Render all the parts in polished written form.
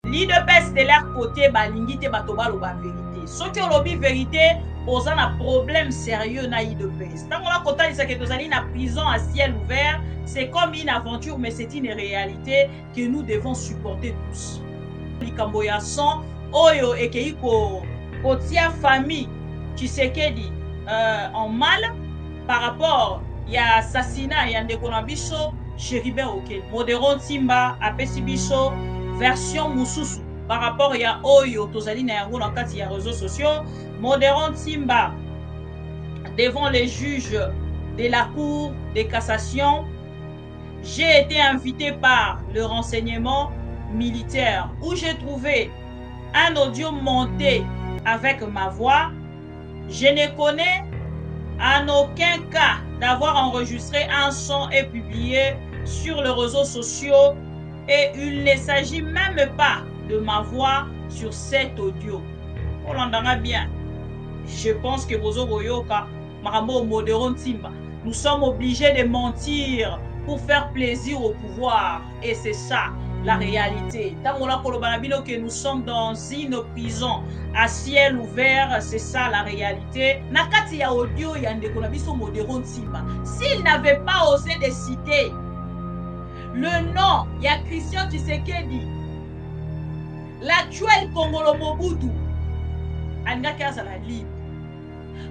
l'IDPS de leur côté balingi te bato baloba vérité soki olobi vérité oza na problème sérieux na IDPS ntango nakotalisa ke tozali na prison à ciel ouvert c'est comme une aventure mais c'est une réalité que nous devons supporter tous likambo ya son oyo ekei kotia famille Tshisekedi en mal par rapport ya assassinat ya ndeko na biso Chéribert Okeli Modéron Ntimba apesi biso version mususu par rapport ya oyo tozali na yango na kati ya réseaux sociaux. Modéron Ntimba devant les juges de la cour de cassation, j'ai été invité par le renseignement militaire où j'ai trouvé un audio monté avec ma voix. Je ne connais en aucun cas d'avoir enregistré un son et publié sur les réseaux sociaux et il ne s'agit même pas de ma voix sur cet audio. On l'entendra bien. Je pense que Bozo Boyoka, Maramo Modéron Ntimba, nous sommes obligés de mentir pour faire plaisir au pouvoir et c'est ça la réalité. Que nous sommes dans une prison à ciel ouvert, c'est ça la réalité. Nakati ya audio ya ndeko na biso Modéron Ntimba, s'il n'avait pas osé de citer le nom ya Christian Tshisekedi, l'actuel Congolo Mobutu, alingaki azala libre.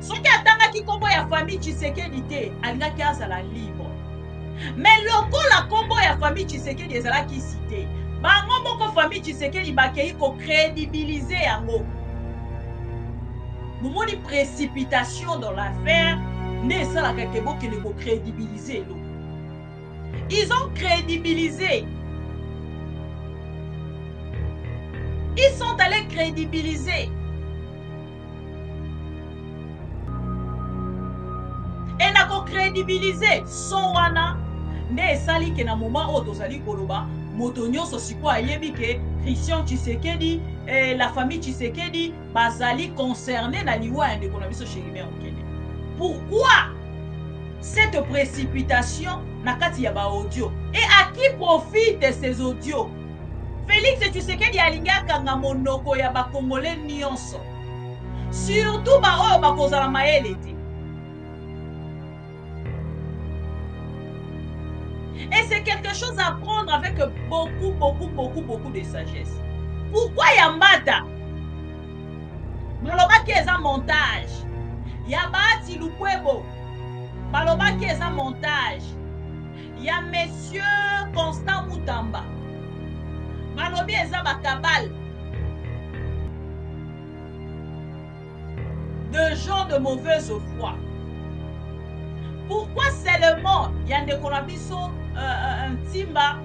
Soki atangaki kombo ya famille Tshisekedi te, alingaki azala libre. Mais lokola kombo ya famille Tshisekedi ezalaki cité, bango moko famille Tshisekedi bakei ko crédibiliser yango. Momoni précipitation dans l'affaire, ne esalaka ke bokende ko crédibiliser lo. Ils ont crédibilisé. Ils sont allés crédibiliser. Et n'a ko crédibiliser son wana nde esali ke na moment oyo tozali koloba moto nyonso sikoyo ayebi ke Christian Tshisekedi et la famille Tshisekedi bazali concerné na liwa ya ndeko na biso Chéribert Okeli. Pourquoi cette précipitation na kati ya ba audio et à qui profitent ces audios? Félix Tshisekedi alingi akanga monoko ya ba Congolais nyonso, surtout ba oyo bakozala mayele te. Et c'est quelque chose à prendre avec beaucoup de sagesse. Pourquoi Yambata? Balobaki eza montage. Yabati Lukwebo. Balobaki eza montage. Ya monsieur Constant Mutamba. Balobi eza bakabal. De gens de mauvaise foi. Pourquoi seulement Yandeko na biso Ntimba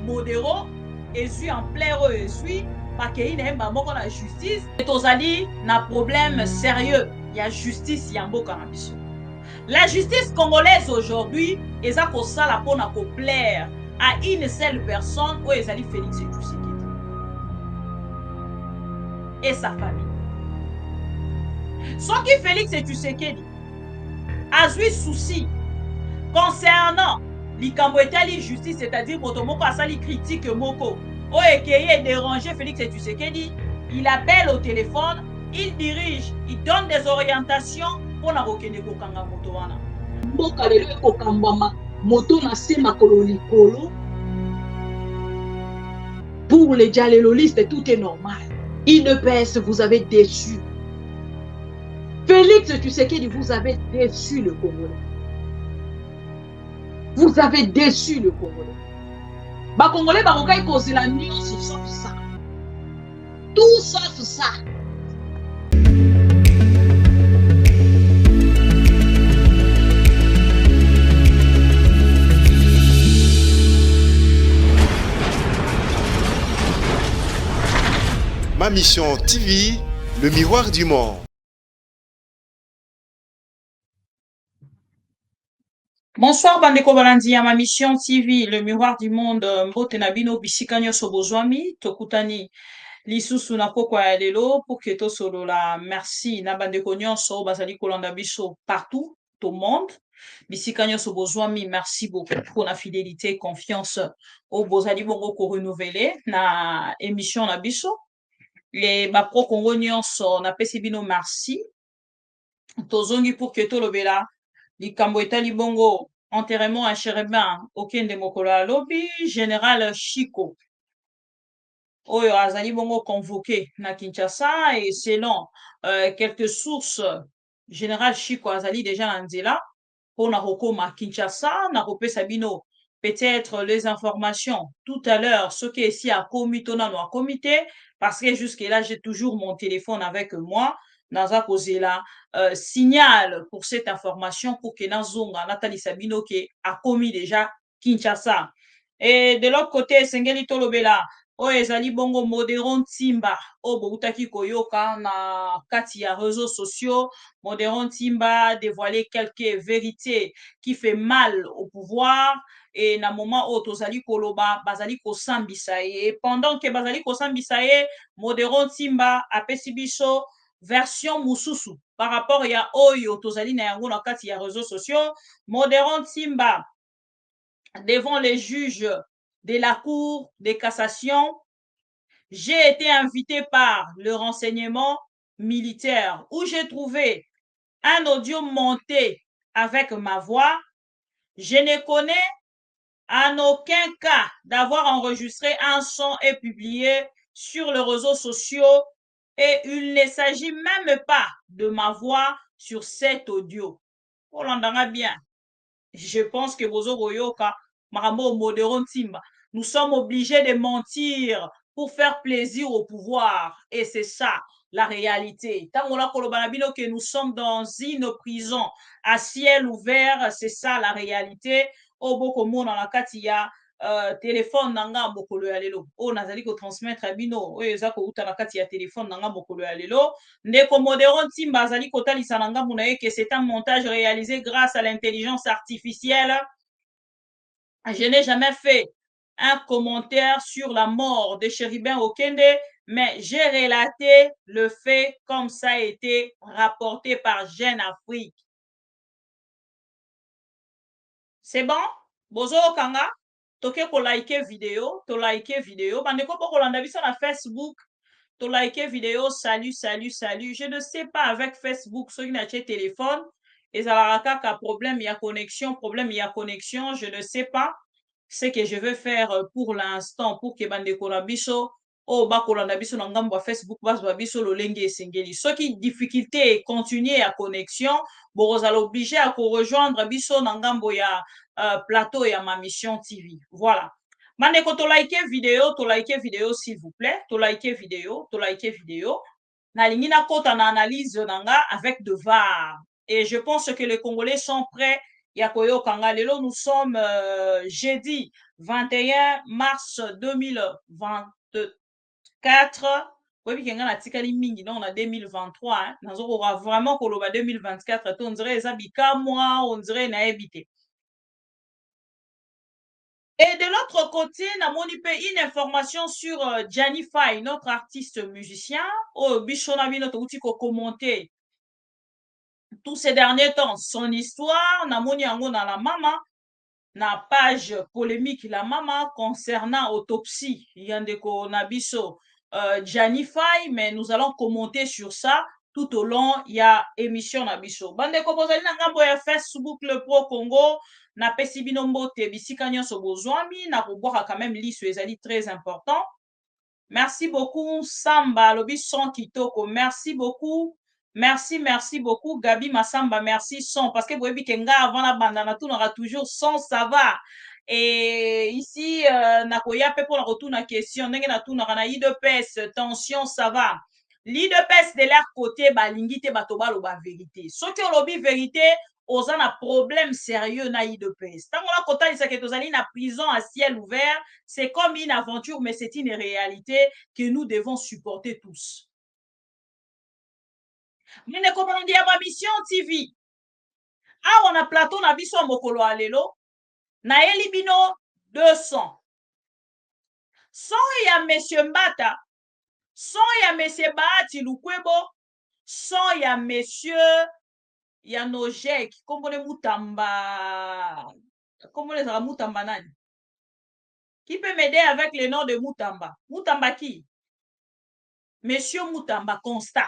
Modéron ezui en plein ezui bakei na yemba moko na justice et tozali na problème sérieux ya justice ya mboka na biso. La justice congolaise aujourd'hui eza kosala pona ko plaire à une seule personne oyo ezali Félix Tshisekedi et sa famille. Soki Félix Tshisekedi azui souci concernant likambo etali justice, c'est-à-dire moto moko asali critique moko o ekeye déranger Félix Tshisekedi, il appelle au téléphone, il dirige, il donne des orientations pour na kokende kokanga moto wana. Mboka lelo ekokambama moto na se makolo likolo. Pour les dialololistes, tout est normal. IDPS, vous avez déçu. Félix Tshisekedi, vous avez déçu le Congolais. Vous avez déçu le Congolais. Ba Congolais barokai kozela nyonso sauf ça. Tout sauf ça. Ma mission TV, le miroir du monde. Bonsoir bandeko balandi ya ma mission TV, le miroir du monde. Mbote na bino bisika nyonso bozwami tokutani lisusu na poko ya lelo pour que tosolola. Merci na bandeko nyonso bazali kolanda biso partout au monde. Bisika nyonso bozwami, merci beaucoup pour la fidélité et confiance au bozali bongo ko renouveler na émission na biso. Les bapro Congo nyonso na pesi bino merci. Tozongi pour que tolobela likambo etali bongo enterrement à Cherubin okende mokolo ya lobi général Chico oyo azali bongo convoqué na Kinshasa et selon quelques sources général Chico azali déjà na nzela pona kokoma Kinshasa na kopesa bino peut-être les informations tout à l'heure ce qui est ici à comité nano à comité parce que jusque là j'ai toujours mon téléphone avec moi naza kozela signal pour cette information pour que nazonga natalisa bino ke akomi déjà Kinshasa et de l'autre côté sengeli tolobela oyo ezali bongo Modéron Ntimba oyo boutaki koyoka na kati ya réseaux sociaux. Modéron Ntimba dévoilé quelques vérités qui fait mal au pouvoir et na moment oyo tozali koloba bazali kosambisa ye pendant que bazali kosambisa ye Modéron Ntimba apesi biso version mosusu par rapport ya oyo tozali na yango na kati ya réseaux sociaux. Modéron Ntimba devant les juges de la Cour de cassation, j'ai été invité par le renseignement militaire où j'ai trouvé un audio monté avec ma voix. Je ne connais en aucun cas d'avoir enregistré un son et publié sur les réseaux sociaux et il ne s'agit même pas de ma voix sur cet audio. On l'entendra bien. Je pense que Bozo Goyoka, Maramo Modéron Ntimba, nous sommes obligés de mentir pour faire plaisir au pouvoir. Et c'est ça, la réalité. Tangola Kolobanabino, que nous sommes dans une prison à ciel ouvert, c'est ça la réalité. Oboko Mona la Katia, téléphone nanga mokolo ya lelo o nazali ko transmettre bino oyo eza ko uta na kati ya téléphone nanga mokolo ya lelo ndeko Modéron Ntimba azali kotalisa na ngambu na ye que c'est un montage réalisé grâce à l'intelligence artificielle. Je n'ai jamais fait un commentaire sur la mort de Cherubin Okende, mais j'ai relaté le fait comme ça a été rapporté par Jeune Afrique. C'est bon? Bozo Kanga? Toke ko like vidéo, to like vidéo. Bandeko po kolanda biso na Facebook, to like vidéo. Salut, salut, salut. Je ne sais pas avec Facebook, ceux qui n'ont pas téléphone, et ça a problème, il y a connexion, problème, il y a connexion. Je ne sais pas ce que je vais faire pour l'instant pour que bandeko na biso o bakolanda biso na ngambo ya Facebook bazwa biso lolenge esengeli. Soki difficulté continuer à connexion, bozala obligé à rejoindre biso na ngambo ya plateau ya ma mission TV. Voilà. Bandeko to like vidéo s'il vous plaît, to like vidéo. Nalingi na kota na analyse nanga avec de VAR. Et je pense que les Congolais sont prêts. Yakoyo Kangalelo, nous sommes jeudi 21 mars 2024. Oui, bien, on a tikali mingi, non, on a 2023. Hein. Nous aura vraiment koloba 2024. On dirait Zabika, moi, on dirait na habité. Et de l'autre côté, on a une information sur Gianni Faye, notre artiste musicien. Oh, Bichonabi, notre outil qu'on commenter tous ces derniers temps son histoire. Namoni yango na la mama. Na page polémique la mama concernant autopsie yandeko nabiso Gianni Faye, mais nous allons commenter sur ça tout au long ya émission nabiso bandeko bozali na ngambo ya Facebook le Pro Congo na pesi bino mbote bisika nyonso bozwami na kobwaka quand même liso ezali très important. Merci beaucoup Samba lobi son kitoko, merci beaucoup. Merci beaucoup. Gabi Massamba, merci son. Parce que vous voyez que avant la bandana, tout aura toujours son, ça va. Et ici, Nakoya peut pour la retour na question. N'est-ce pas tout na IDPS, tension, ça va. L'IDPS de leur côté, ba lingite batoba lo ba vérité. Ce qui ont lobby vérité, aux un problème sérieux na IDPS. Tant qu'on a côté ça que vous allez na prison à ciel ouvert, c'est comme une aventure, mais c'est une réalité que nous devons supporter tous. Mine comprendre ya ba mission TV. Ah, on a plateau na biso mokolo alelo. Na elibino 200. Son ya monsieur Mbata, son ya monsieur Bahati Lukwebo, son ya monsieur ya Nojek, kombone Mutamba, comment les Mutamba nani? Qui peut m'aider avec le nom de Mutamba? Mutamba qui? Monsieur Mutamba, Constant.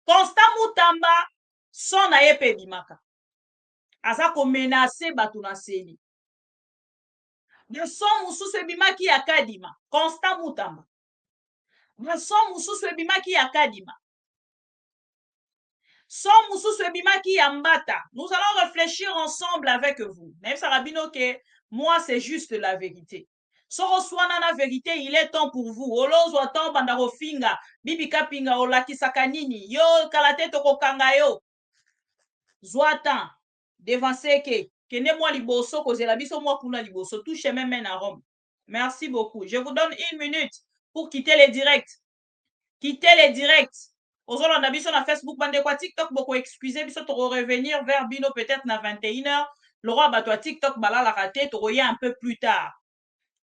Constant Mutamba, son na ye pe bimaka. Aza ko menacer batu na seli. De son mususu ebimaki ya kadima. Constant Mutamba. De son mususu ebimaki ya kadima. Son mususu ebimaki ya mbata. Nous allons réfléchir ensemble avec vous. Même Sarabino que moi c'est juste la vérité. Soro swana na vérité, il est temps pour vous. Olozwa temps banda rofinga, bibi kapinga olakisaka nini. Yo kalate tokokanga yo. Zwa temps devancer que ne moi liboso kozela biso moi kuna liboso tout chemin mène à Rome. Merci beaucoup. Je vous donne 1 minute pour quitter les directs. Quittez les directs. Aujourd'hui, on a sur Facebook, bande quoi TikTok, beaucoup excusez, biso to revenir vers Bino peut-être na 21h. Le roi batoi TikTok bala la raté, to un peu plus tard.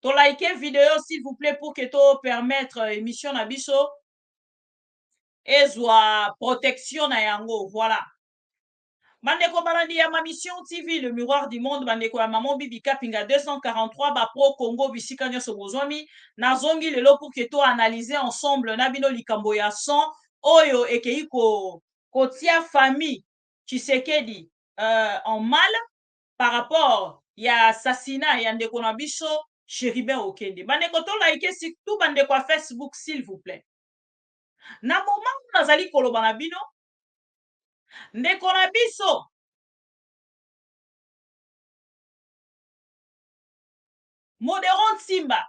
To likez vidéo s'il vous plaît pour que to permettre émission na biso et soit protection na yango, voilà. Bandeko balandi ya ma mission TV, le miroir du monde, bandeko ya maman Bibi Kapinga 243, ba pro Congo bisika nyoso bozwami, nazongi lelo pour que to analyser ensemble na bino likambo ya son, oyo ekei kotia famille Tshisekedi en mal par rapport ya assassinat ya ndeko na biso Chéribin Okende. Bandeko to like surtout bandeko ya Facebook s'il vous plaît. Na moment nazali koloba na bino ndeko na biso Modéron Simba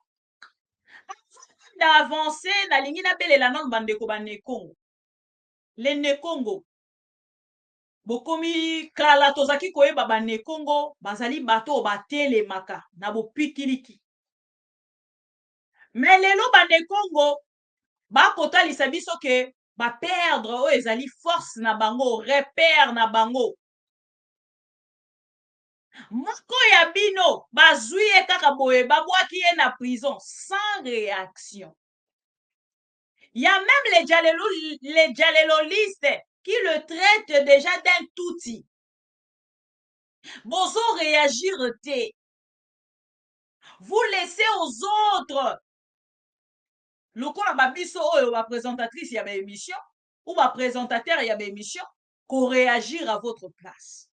d'avancer na lingi na belela non bandeko ba Nekongo. Le Nekongo bokomi kala tozaki koyeba ba Nekongo bazali bato batelemaka na bopikiliki. Mais lelo ba Nekongo ba kotalisa biso ke ba perdre o ezali force na bango, repère na bango. Moko ya bino bazwi ye kaka boye babwaki ye na prison sans réaction. Il y a même les djalelolistes qui le traitent déjà d'un touti. Bozo réagir te. Vous laissez aux autres. Lokola babiso oyo ba présentatrice ya ba émission ou ba présentateur ya ba émission ko réagir à votre place.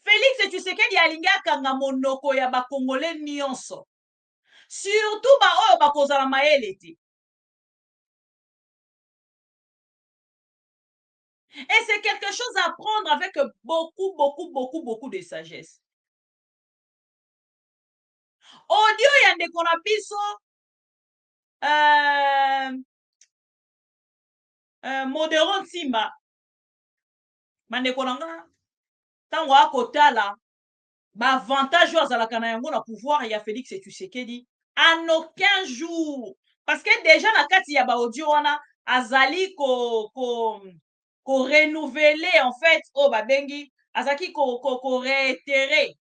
Félix Tshisekedi alingi akanga monoko ya ba Congolais nyonso. Surtout ba oyo bakozala mayele te. Et c'est quelque chose à prendre avec beaucoup de sagesse. Audio ya ndeko na biso Modéron Simba bandeko na nga tango akotala ba avantage oyo azalaka na yango na pouvoir ya Félix Tshisekedi en aucun jour parce que déjà na kati ya ba audio wana azali ko renouveler en fait o babengi azaki ko réitérer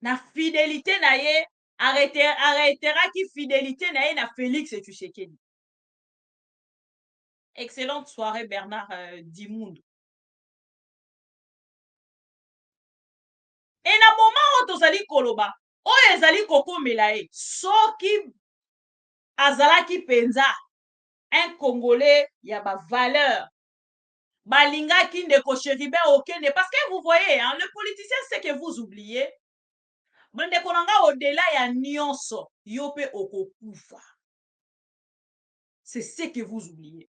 na fidélité na ye arrêteraki fidélité na ye na Félix Tshisekedi. Excellente soirée Bernard Dimundu. Et na moment oyo tozali koloba oyo ezali kokomela ye soki azalaki penza un Congolais ya ba valeur balingaki ndeko Chéribin Okende parce que vous voyez hein, le politicien c'est que vous oubliez bandeko nanga au-delà ya nyonso yo pe okokufa. C'est ce que vous oubliez.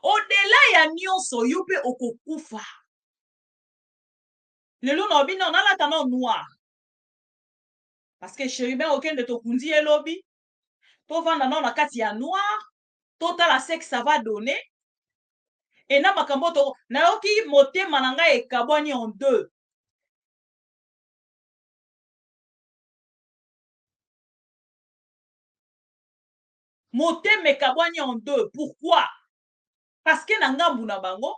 Au-delà ya nyonso yo pe okokufa. Lelo na bino na lata no noir. Parce que Chéribin Okende tokundi elobi to vanda na kati ya noir totala ce que ça va donner. Et na makambo to nayoki motema na ngai ekabwani en deux. Motema ekabwani en deux. Pourquoi? Parce que na ngambu na bango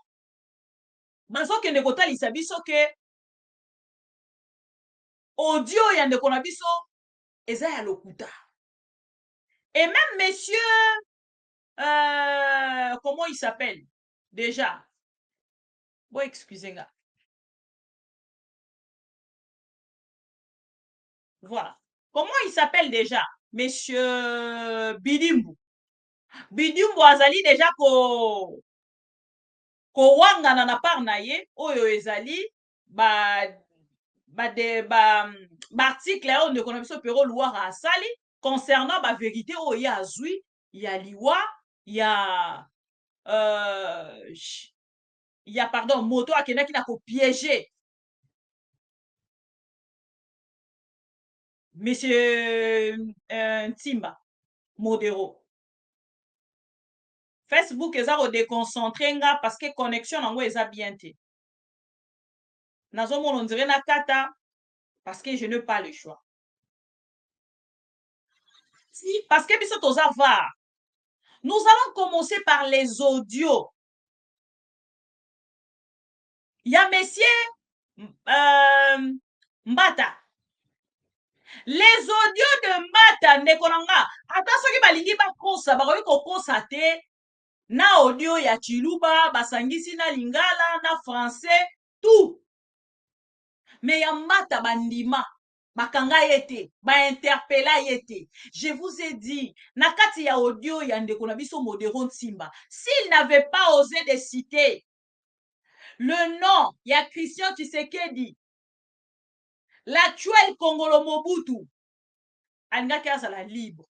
bazokende kotalisa biso ke audio ya ndeko na biso eza ya lokuta. Et même monsieur comment il s'appelle? déjà. Bon, excusez-moi. Voilà. Comment il s'appelle déjà? Monsieur Bidimbu. Bidimbu azali déjà kowangana na part na ye oyo ezali baarticle oyo ndeko na biso Pero Luara asali concernant bavérité oyo ye azwi ya liwa ya pardon moto akendaki na kopiége monsieur Ntimba Modero. Facebook eza kodeconcentre nga parce que connexion nango eza bien te. Nazomona on dirait na kata parce que je n'ai pas le choix. Si, parce que biso toza var. Nous allons commencer par les audios. Il y a monsieur Mbata. Les audios de Mbata ndeko nanga ata soki balingi bakosa bakoki kokosa te na audio ya Chiluba basangisi na Lingala na français tout. Mais ya Mbata bandima bakanga yete ba interpella yete. Je vous ai dit na kati ya audio ya ndeko na biso Modero Ntimba, s'il n'avait pas osé de citer le nom ya Christian Tshisekedi, l'actuel Congolo Mobutu, alingaki azala libre.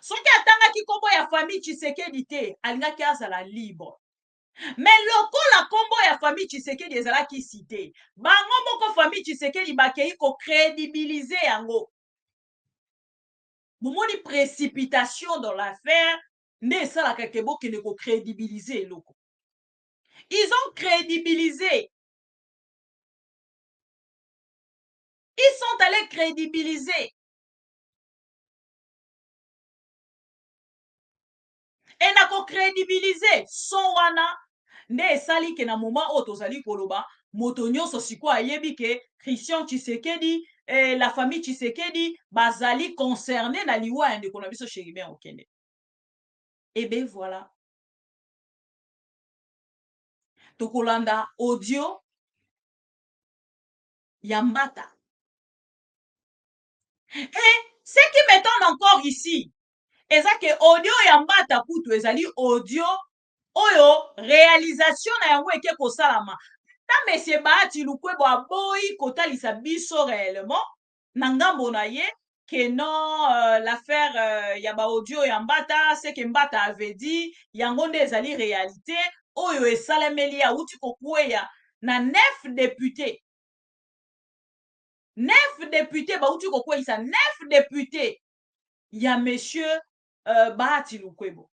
Soki atangaki kombo ya famille Tshisekedi te, alingaki azala libre. Mais lokola kombo ya famille Tshisekedi ezalaki cité, bango moko famille Tshisekedi bakei ko crédibiliser yango. Momoni précipitation dans l'affaire, nde esalaka ke bokende ko crédibiliser eloko. Ils ont crédibilisé. Ils sont allés crédibiliser. Et na ko crédibiliser son wana nde esali ke na moment oyo tozali koloba moto nyonso sikoyo ayebi ke Christian Tshisekedi la famille Tshisekedi bazali concerné na liwa ya ndeko na biso Chéribin Okende. Et ben voilà. Tokolanda audio ya Mbata. Et ce qui m'étonne encore ici, eza ke audio ya Mbata kutu ezali audio oyo réalisation na yango eke kosalama. Ta monsieur Bahati Lukwebo aboyi kotalisa biso réellement na ngambo na ye que non l'affaire ya ba audio ya Mbata, c'est que Mbata avait dit yango nde ezali réalité oyo esalemeli auti kokweya na 9 députés. 9 députés bauti kokweyisa 9 députés ya monsieur Bahati Lukwebo.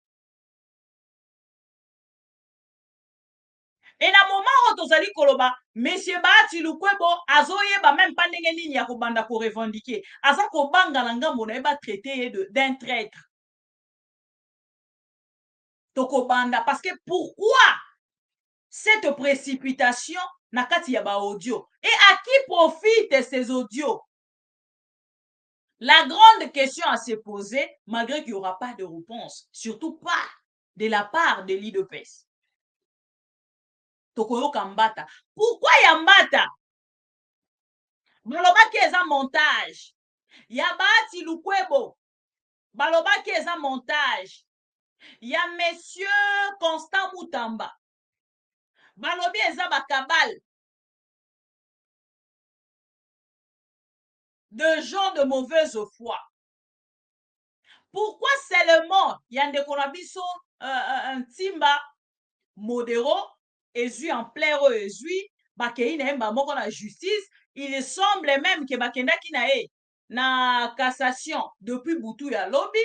Et na moment oyo tozali koloba monsieur Bahati Lukwebo azoyeba même pas ndenge nini ya kobanda ko revendiquer, aza kobanga na ngambo na ye ba traiter d'un traître. Tokobanda parce que pourquoi cette précipitation na kati ya ba audio et à qui profitent ces audios? La grande question à se poser, malgré qu'il n'y aura pas de réponse, surtout pas de la part de l'IDPS. Tokoyoka Mbata. Pourquoi ya Mbata? Balobaki eza montage. Ya Bahati Lukwebo. Balobaki eza montage. Ya monsieur Constant Mutamba. Balobi eza bakabal. De gens de mauvaise foi. Pourquoi seulement yandeko na biso Ntimba Modero ezui en plaire ezui bakei na yemba moko na justice, il semble même que bakendaki na ye na cassation depuis butu ya lobi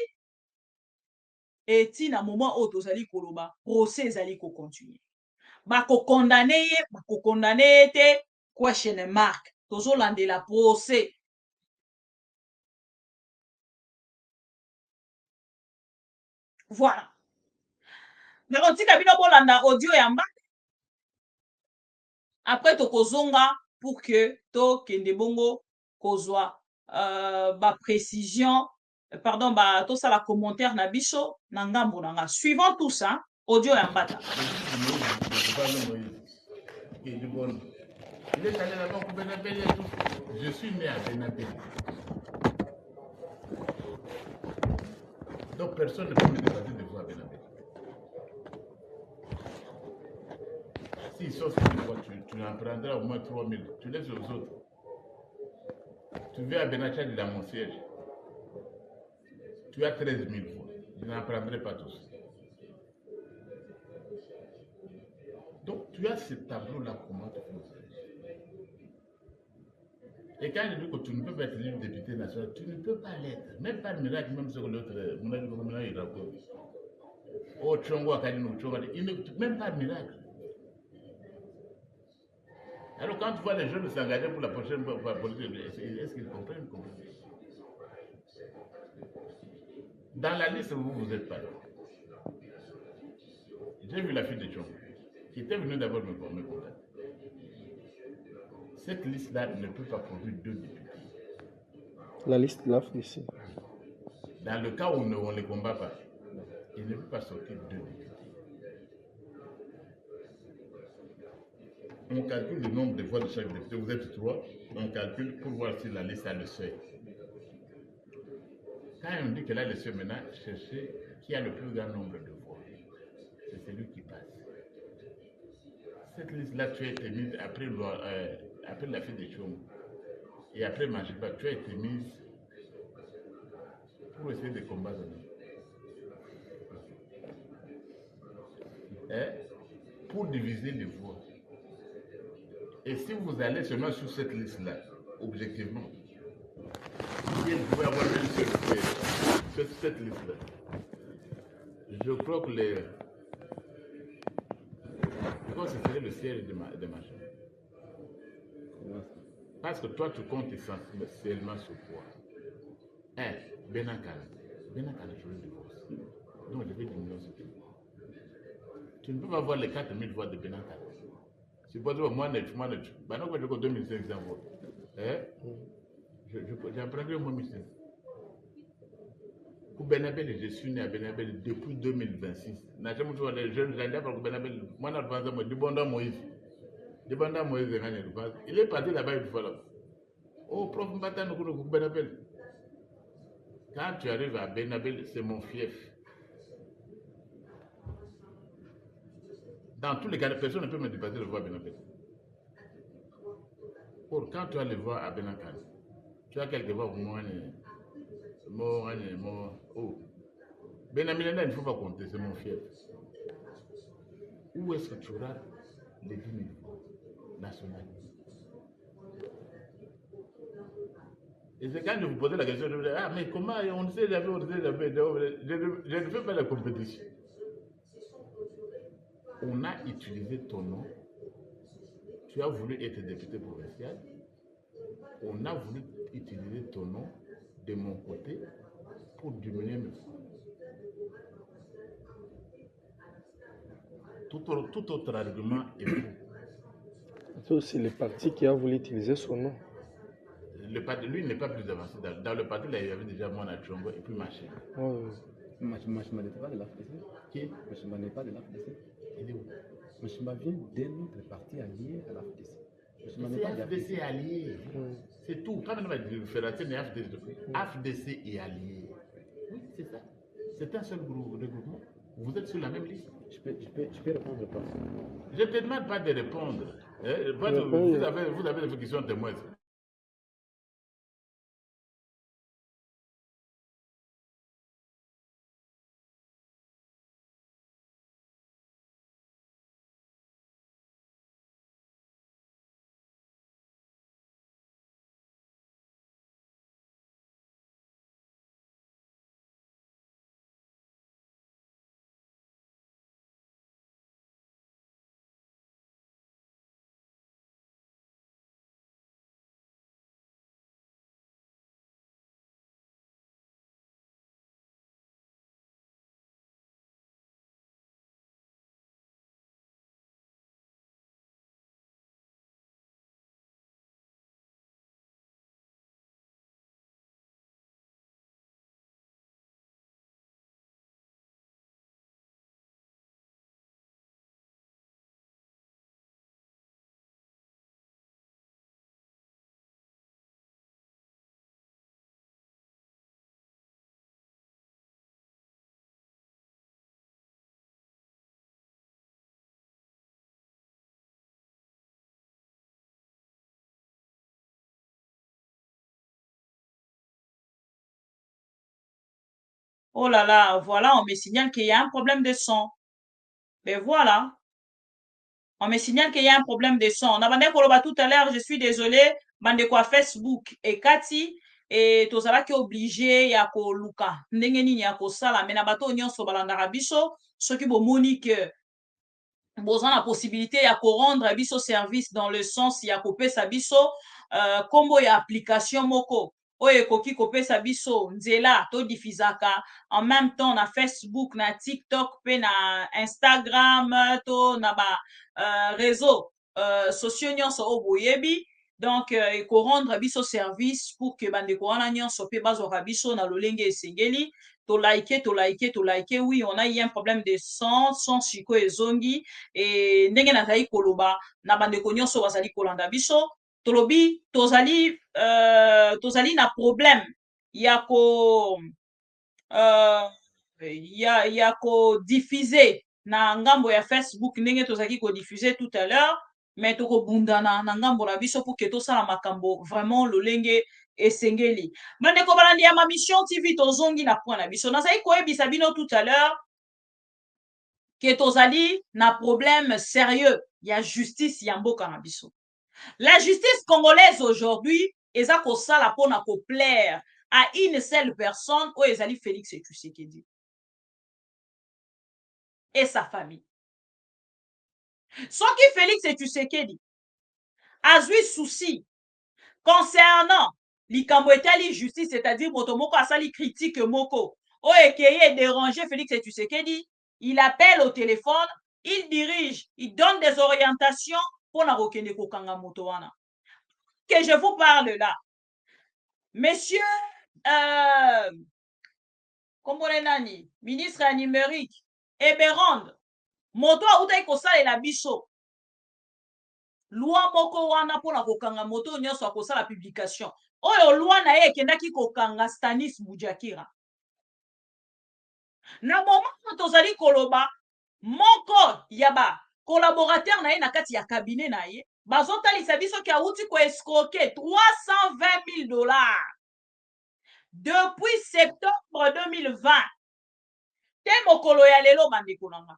et ti na moment oyo tozali koloba procès ezali ko continuer. Bako condamner ye te question mark tozolandela procès. Voilà. Nakotika bino bolanda audio ya Mbata. Après tokozonga pour que to kende bongo kozwa ba précision pardon ba to sala commentaire na biso na ngambo nanga. Suivant tout ça, audio ya Mbata. Il est allé là-bas pour Benabel et tout. Je suis né à Benabel. Donc personne ne peut me dépasser de voir Benabel. S'ils sont sur une voiture, tu en prendras au moins 3000. Tu laisses aux autres. Tu viens à Benachad, il a mon siège. Tu as 13 000 voix. Je n'en prendrai pas tous. Donc tu as ce tableau-là, comment tu fais? Et quand je dis que tu ne peux pas être élu député national, tu ne peux pas l'être. Même pas le miracle, même sur l'autre, mon ami, il raconte. Oh, Tchongo, il ne même pas le miracle. Alors quand tu vois les jeunes s'engager pour la prochaine politique, est-ce qu'ils comprennent? Dans la liste, vous n'êtes pas là. J'ai vu la fille de Tchongo, qui était venue d'abord me contacter. Cette liste-là ne peut pas produire 2 députés. La liste de l'AFDC. Dans le cas où on ne les combat pas, il ne peut pas sortir 2 députés. On calcule le nombre de voix de chaque député. Vous êtes 3, on calcule pour voir si la liste a le seuil. Quand on dit qu'elle a le seuil maintenant, cherchez qui a le plus grand nombre de voix. C'est celui qui passe. Cette liste-là, tu as été mise après la fille de Tchongo. Et après Majiba, tu as été mise pour essayer de combattre. Pour diviser les voix. Et si vous allez seulement sur cette liste-là, objectivement, si vous pouvez avoir une seule cette liste-là, je crois que ce serait le siège de ma chambre. Parce que toi, tu comptes essentiellement sur quoi? Benakan, je le divorce. Donc, je vais diminuer ce truc. Tu ne peux pas avoir les 4000 voix de Benakan. Si vous dites, moi, je vais 2500 voix. J'en prendrai moins 1500. Pour Benabel, je suis né à Benabel depuis 2026. Les jeunes, moi, je suis Moïse. Il est parti là-bas une fois là. Oh, prof Mbata, nous connaissons Benabel. Quand tu arrives à Benabel, c'est mon fief. Dans tous les cas, personne ne peut me dépasser de voir Benabel. Or, quand tu vas le voir à Benakan, tu as quelques voix pour moi. Oh. Benabel, il ne faut pas compter, c'est mon fief. Où est-ce que tu auras les 10 000 nationales? Et c'est quand je vous posais la question, je vous dis, ah, mais comment on ne sait jamais, je ne fais pas la compétition. On a utilisé ton nom, tu as voulu être député provincial, on a voulu utiliser ton nom de mon côté pour diminuer mes fonds. Tout autre argument est faux. C'est aussi le parti qui a voulu utiliser son nom. Le parti, lui, n'est pas plus avancé. Dans le parti, là, il y avait déjà Mona Tchongo et puis Machine. Machimba n'était pas de l'AFDC. Qui? Machimba n'est pas de l'AFDC. Il est où? Machimba vient d'un autre parti allié à l'AFDC. C'est AFDC allié. C'est tout. Quand même, la fédération est AFDC. AFDC est allié. Oui, c'est ça. C'est un seul regroupement. Vous êtes sur la même liste. Je peux répondre pas. Je ne te demande pas de répondre. Vous avez des questions témoins. Oh là là, voilà, on me signale qu'il y a un problème de son. Ben voilà, on me signale qu'il y a un problème de son. On a bandé koloba tout à l'heure, je suis désolée, bande kwa Facebook et Kati, et tozalaki obligé ya koluka ndenge nini ya kosala me na bato nyonso balandaka biso soki bomoni ke boza na possibilité ya korendre biso service dans le sens ya kopesa biso kombo ya application moko oyo ekoki kopesa biso nzela todifizaka en même temps na Facebook na TikTok mpe na Instagram to na ba réseau sociaux nyonso oyo boyebi donc ekorendre biso service pour que bandeko wana nyonso mpe bazwaka biso na lolenge esengeli tolaike oui on a eu un problème de son siko ezongi e ndenge nazali koloba na bandeko nyonso bazali kolanda biso tolobi tozali na problème ya ko ya kodiffuser na ngambo ya Facebook ndenge tozali kodiffuser tout à l'heure mais tokobundana na ngambo na biso pour que tosala makambo vraiment lolenge esengeli bandeko balandi ya Mission TV tozongi na point na biso nazali koyebisa bino tout à l'heure que tozali na problème sérieux ya justice ya mboka na biso. La justice congolaise aujourd'hui eza kosala mpona koplaire à une seule personne oyo ezali Félix Tshisekedi et sa famille. Soki Félix Tshisekedi azwi souci concernant likambo etali justice, c'est-à-dire moto moko asali critique moko oyo ekeye déranger Félix Tshisekedi, il appelle au téléphone, il dirige, il donne des orientations pour na kokende kokanga moto wana. Que je vous parle là, monsieur kombole nani ministre ya numérique Eberond moto autaki kosalela biso loi moko wana mpona kokanga moto nyonso akosala publication oyo loi na ye ekendaki kokanga Stanis Bujakira. Na moment tozali koloba moko ya ba collaborateur na ye na kati ya cabinet na ye bazotalisa biso ki auti koescroquer $320,000 depuis septembre 2020 te mokolo ya lelo bandeko nanga.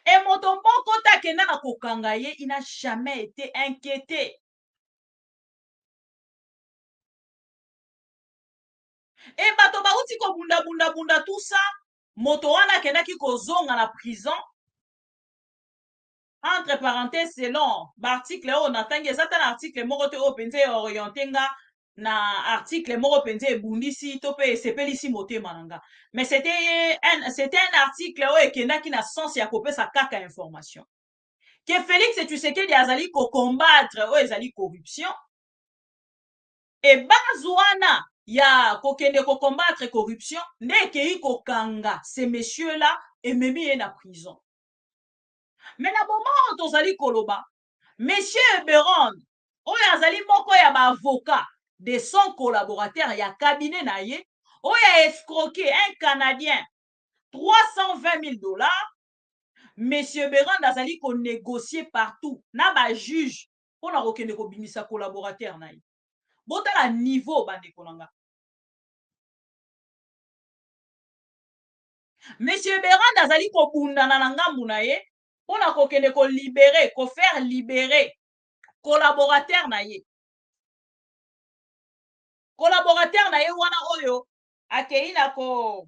Et moto moko takenda na kokanga ye, il n'a jamais été inquiété. Et bato bauti ko bunda tout ça, moto wana kendaki kozonga na prison. Entre parenthèses, selon l'article on atangi ezata na article moko te openze orienté nga na article moko penze ebundisi to pe sepelisi motema nanga. Mais c'était un article oyo ekendaki na sens ya kopesa kaka information. Que Félix Tshisekedi azali ko combattre oyo ezali corruption. Et bazwana ya kokende ko combattre corruption ndeke ko kanga ces messieurs là et memi na prison. Mais na moment tozali koloba monsieur Beron oyo azali moko ya ba avocat de son collaborateur ya cabinet na ye oyo a escroqué un Canadien $320,000. Monsieur Beron azali ko négocier partout na ba juge pona kokende ko bimisa collaborateur na ye. Botala niveau bandeko nanga. Monsieur Beron azali ko bundana na ngambu na ye pona kokende ko libérer, ko faire libérer collaborateur na ye. Collaborateur na ye wana oyo akei na ko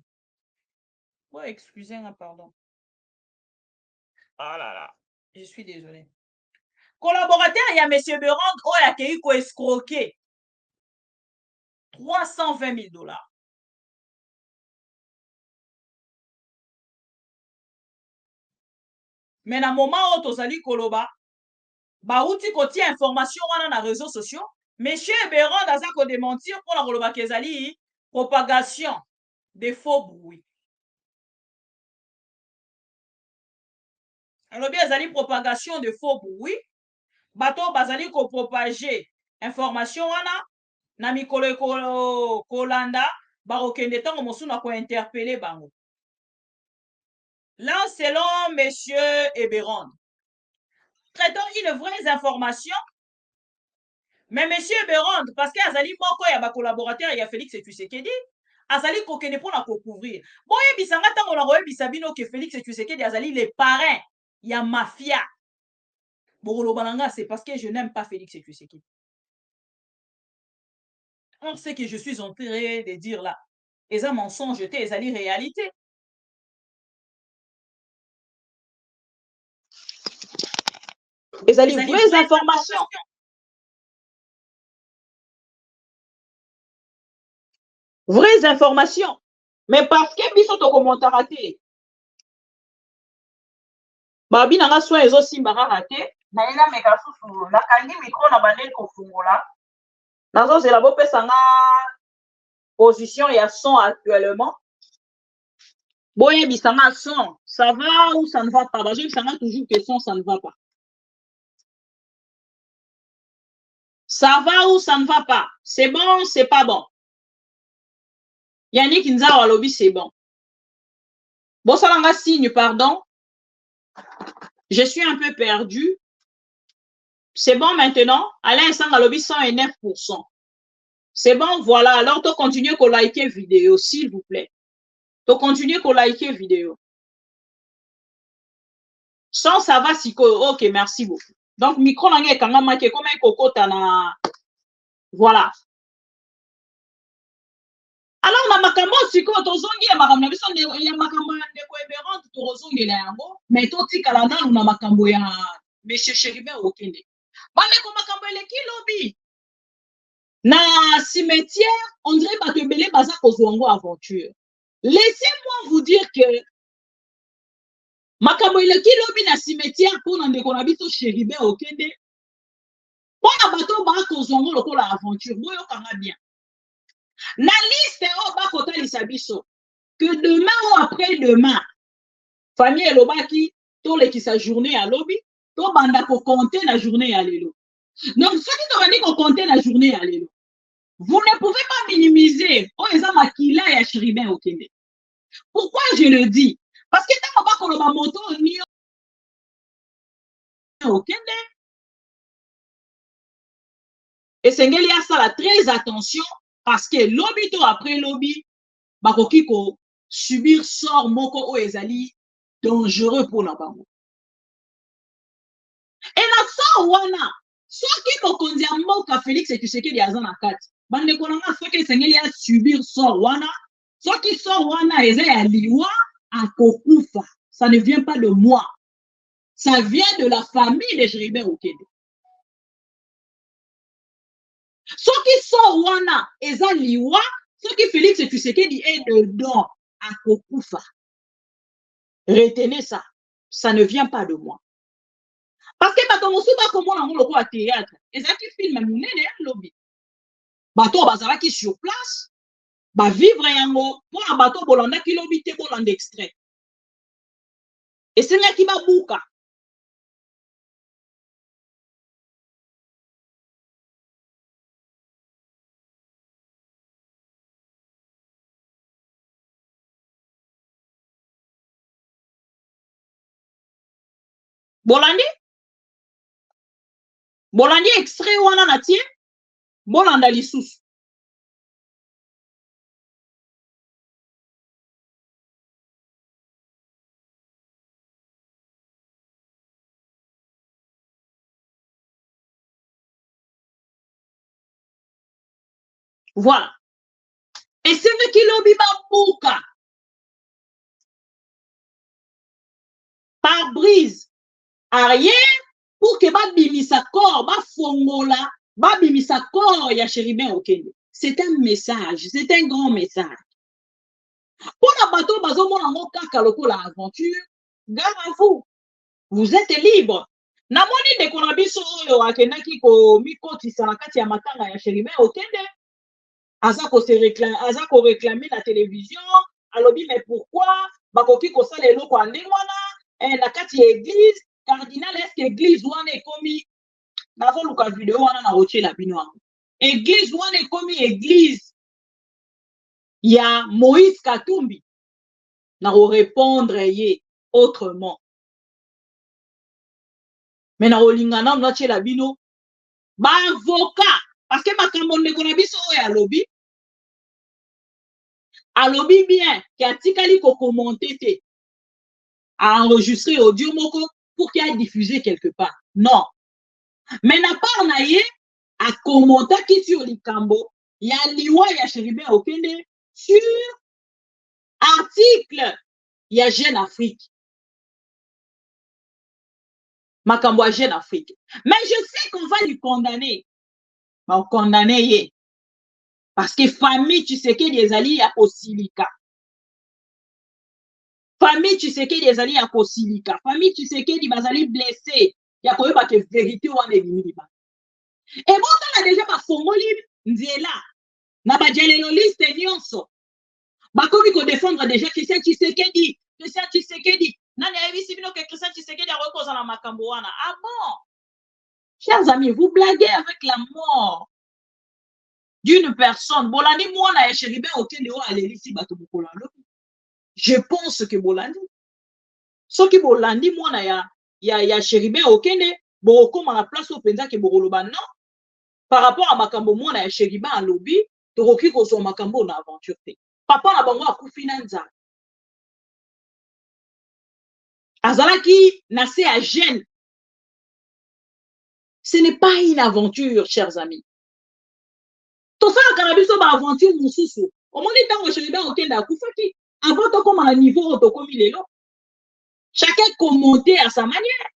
oh, excusez-moi, pardon. Ah là là, je suis désolé. Collaborateur, il y a monsieur Berand oyo akei ko escroquer $320,000. Mais na moment oyo tozali koloba bauti kotia information wana na réseaux sociaux, monsieur Berand aza ko démentir pour la koloba kezali propagation de faux bruits. Alors bien ezali propagation de faux bruits. Bato bazali ko propager information wana na mikolo kolanda bakokende ntango mosusu na ko interpeller bango. Là, selon monsieur Eberond, traitons une vraie information. Mais monsieur Eberond, parce qu'il y a moko ya ba collaborateur ya Félix Tshisekedi, azali kokende mpona kocouvrir boyebisanga ntango na koyebisa bino ke Félix Tshisekedi azali le parrain ya mafia bokoloba na nga c'est parce que je n'aime pas Félix Tshisekedi. On sait que je suis en train de dire là eza mensonge te ezali réalité. Ezali vraies informations. Vraies informations. Mais parce que biso to commentaire raté. Babi nanga soin ezo simbara raté. Na ina meka susu la kangi micro na bandel ko fungola. Nazo c'est la bo pesa nga position ya son actuellement. Boye bisanga son, ça va ou ça ne va pas? Je bisanga toujours que son ça ne va pas. Ça va ou ça ne va pas? C'est bon, c'est pas bon. Yannick Nza Walobi, c'est bon. Bon, ça l'a signe, pardon. Je suis un peu perdu. C'est bon maintenant. Alain Sangalobi, 109%. C'est bon, voilà. Alors, tu continues à liker vidéo, s'il vous plaît. Tu continues à liker vidéo. Sans ça va, si ok, merci beaucoup. Donc, micro langé kanga make comme un coco tana. Voilà. Alors, na makambo siko tozongi ya makambo biso ya makambo de cohérente tozongi la yango, mais to tikala nanu na makambo ya monsieur Chéribin okende. Bande ko makambo eleki lobi. Na cimetière, on dirait bato ebele baza kozwango aventure. Laissez-moi vous dire que makambo eleki lobi na cimetière pona ndeko na biso Chéribin okende. Pona bato ba kozwango lokola aventure, boyo kanga bien. La liste au bas côté de Sabiso que demain ou après-demain, famille Elobaki, tous les qui sa journée à lobby, tout banda pour compter la journée à l'élo. Donc, ceux qui t'ont dit qu'on comptait la journée à l'élo, vous ne pouvez pas minimiser. Oh, ils ont maquillé à Chéribin au Kende. Pourquoi je le dis? Parce que tant qu'on va qu'on le moto au Kende. Et c'est qu'il y a ça là, très attention. Parce que lobby to après lobby, bakoki ko subir sort moko o ezali dangereux pour la bango. Et na sort wana, soki bokonzi ya mboka Félix Tshisekedi aza na kati. Bande konanga soki esengeli ya subir sort wana, soki sort wana eza ya liwa akokufa. Ça ne vient pas de moi. Ça vient de la famille de Chéribin Okende. Ce qui sont wana eza liwa, ce qui Félix Tshisekedi est dedans à Kokufa. Retenez ça, ça ne vient pas de moi. Parce que bato mosuba comme on a mon à théâtre, eza qui filme munene lobby. Bato bazala qui sur place, ba vivre yango pour un bato bolanda qui lobby te bolanda extrait. Et c'est là qui va bouka. Bolandi? Bolandi extrait wana na tie? Bolanda lisusu. Voilà. Et c'est vrai qu'il lobby bouka. Par brise arrière pour que babimisa corps ba fongola babimisa corps ya Chéribin Okende. C'est un message, c'est un grand message. Pour la bateau bazo mona ngo kaka lokola aventure, gare à vous. Vous êtes libre. Na moni de konabiso oyo akendaki ko mikotisa na kati ya matanga ya Chéribin Okende. Aza ko réclamer la télévision, alobi mais pourquoi bakoki ko sala eloko andengwana na kati ya église. Cardinal, est-ce que l'église wana ekomi nazo luka vidéo wana na roche la bino wango. Église wana ekomi église ya Moïse Katumbi na répondre ye autrement. Mais na olingana na che la bino ba avocat parce que makambo ndeko na biso oya lobi alobi bien ki atikali ko commenter te a enregistrer audio moko pour qu'il ait diffusé quelque part. Non. Mais na part na ye a commenter ki sur likambo ya liwa ya Chérubin Okende sur article ya Jeune Afrique. Makambo ya Jeune Afrique. Mais je sais qu'on va lui condamner. On condamner ye. Parce que famille Tshisekedi ezali ya kosilika. Famille Tshisekedi ezali ya kosilika. Famille Tshisekedi bazali blessé. Ya koyeba ke vérité wana ebimi liba. Et bon, on a déjà ba fongoli nzela. Na ba dialéloliste nyonso. Ba komi ko défendre déjà Christian Tshisekedi. Christian Tshisekedi. Nani ayebi sibino que Christian Tshisekedi a rekosa na makambo wana. Ah bon? Chers amis, vous blaguez avec la mort d'une personne. Bolandi mwana ya Chérubin Okende o alelisi bato bokola lobi. Je pense que Bolandi. Soki Bolandi mwana ya Chérubin Okende bokoma na place au penza ke bokoloba non. Par rapport à makambo mwana ya Chérubin a lobi, tokoki kozwa makambo na aventure te. Papa na bango akufi na nzala. Azalaki na se à gêne. Ce n'est pas une aventure, chers amis. Tout ça, cannabis, c'est une aventure, mon sous-sous. Au moins, il y a Chérubin Okende akufaki. Avant, tu comme à un niveau, tu comme il est là. Chacun commentait à sa manière.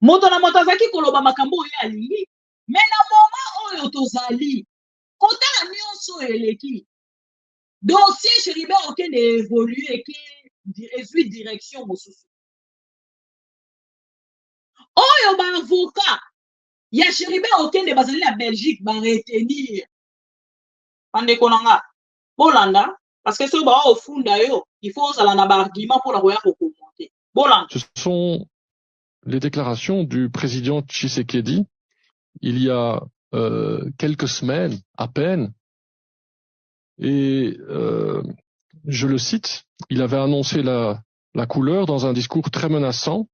Moto na motazaki koloba makambo ya alingi. Mais na moment oyo tozali, kota na nyonso eleki. Dossier Chérubin Okende évolué qui résuit direction mosusu. Oyo ba avocat ya Chérubin Okende bazali na Belgique ba retenir. Pande konanga. Bolanda parce que ce ba au funda yo, il faut ça na ba argument pour la roya ko commenter. Bolanda. Ce sont les déclarations du président Tshisekedi il y a quelques semaines à peine. Et je le cite, il avait annoncé la couleur dans un discours très menaçant.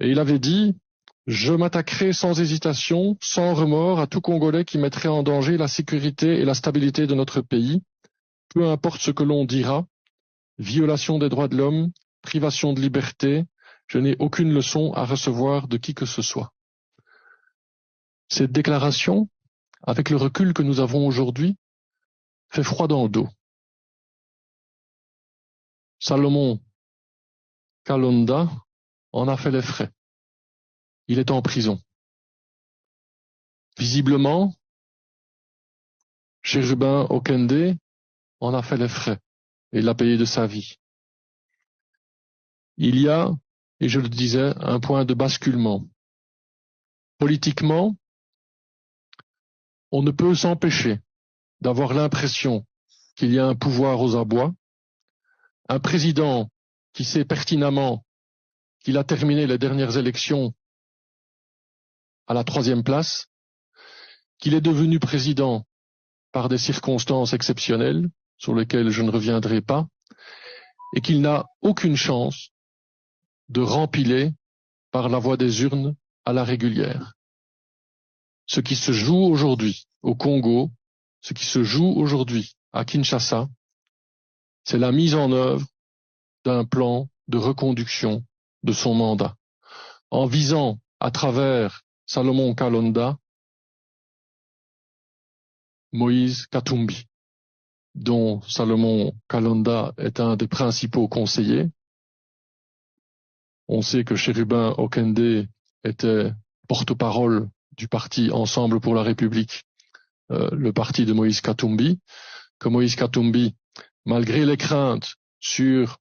Et il avait dit « Je m'attaquerai sans hésitation, sans remords à tout Congolais qui mettrait en danger la sécurité et la stabilité de notre pays, peu importe ce que l'on dira, violation des droits de l'homme, privation de liberté, je n'ai aucune leçon à recevoir de qui que ce soit. » Cette déclaration, avec le recul que nous avons aujourd'hui, fait froid dans le dos. Salomon Kalonda en a fait les frais. Il est en prison. Visiblement, Chérubin Okende en a fait les frais et l'a payé de sa vie. Il y a, et je le disais, un point de basculement. Politiquement, on ne peut s'empêcher d'avoir l'impression qu'il y a un pouvoir aux abois, un président qui sait pertinemment qu'il a terminé les dernières élections à la 3e place, qu'il est devenu président par des circonstances exceptionnelles sur lesquelles je ne reviendrai pas, et qu'il n'a aucune chance de rempiler par la voie des urnes à la régulière. Ce qui se joue aujourd'hui au Congo, ce qui se joue aujourd'hui à Kinshasa, c'est la mise en œuvre d'un plan de reconduction de son mandat, en visant à travers Salomon Kalonda, Moïse Katumbi, dont Salomon Kalonda est un des principaux conseillers. On sait que Chérubin Okende était porte-parole du parti Ensemble pour la République, le parti de Moïse Katumbi, que Moïse Katumbi, malgré les craintes sur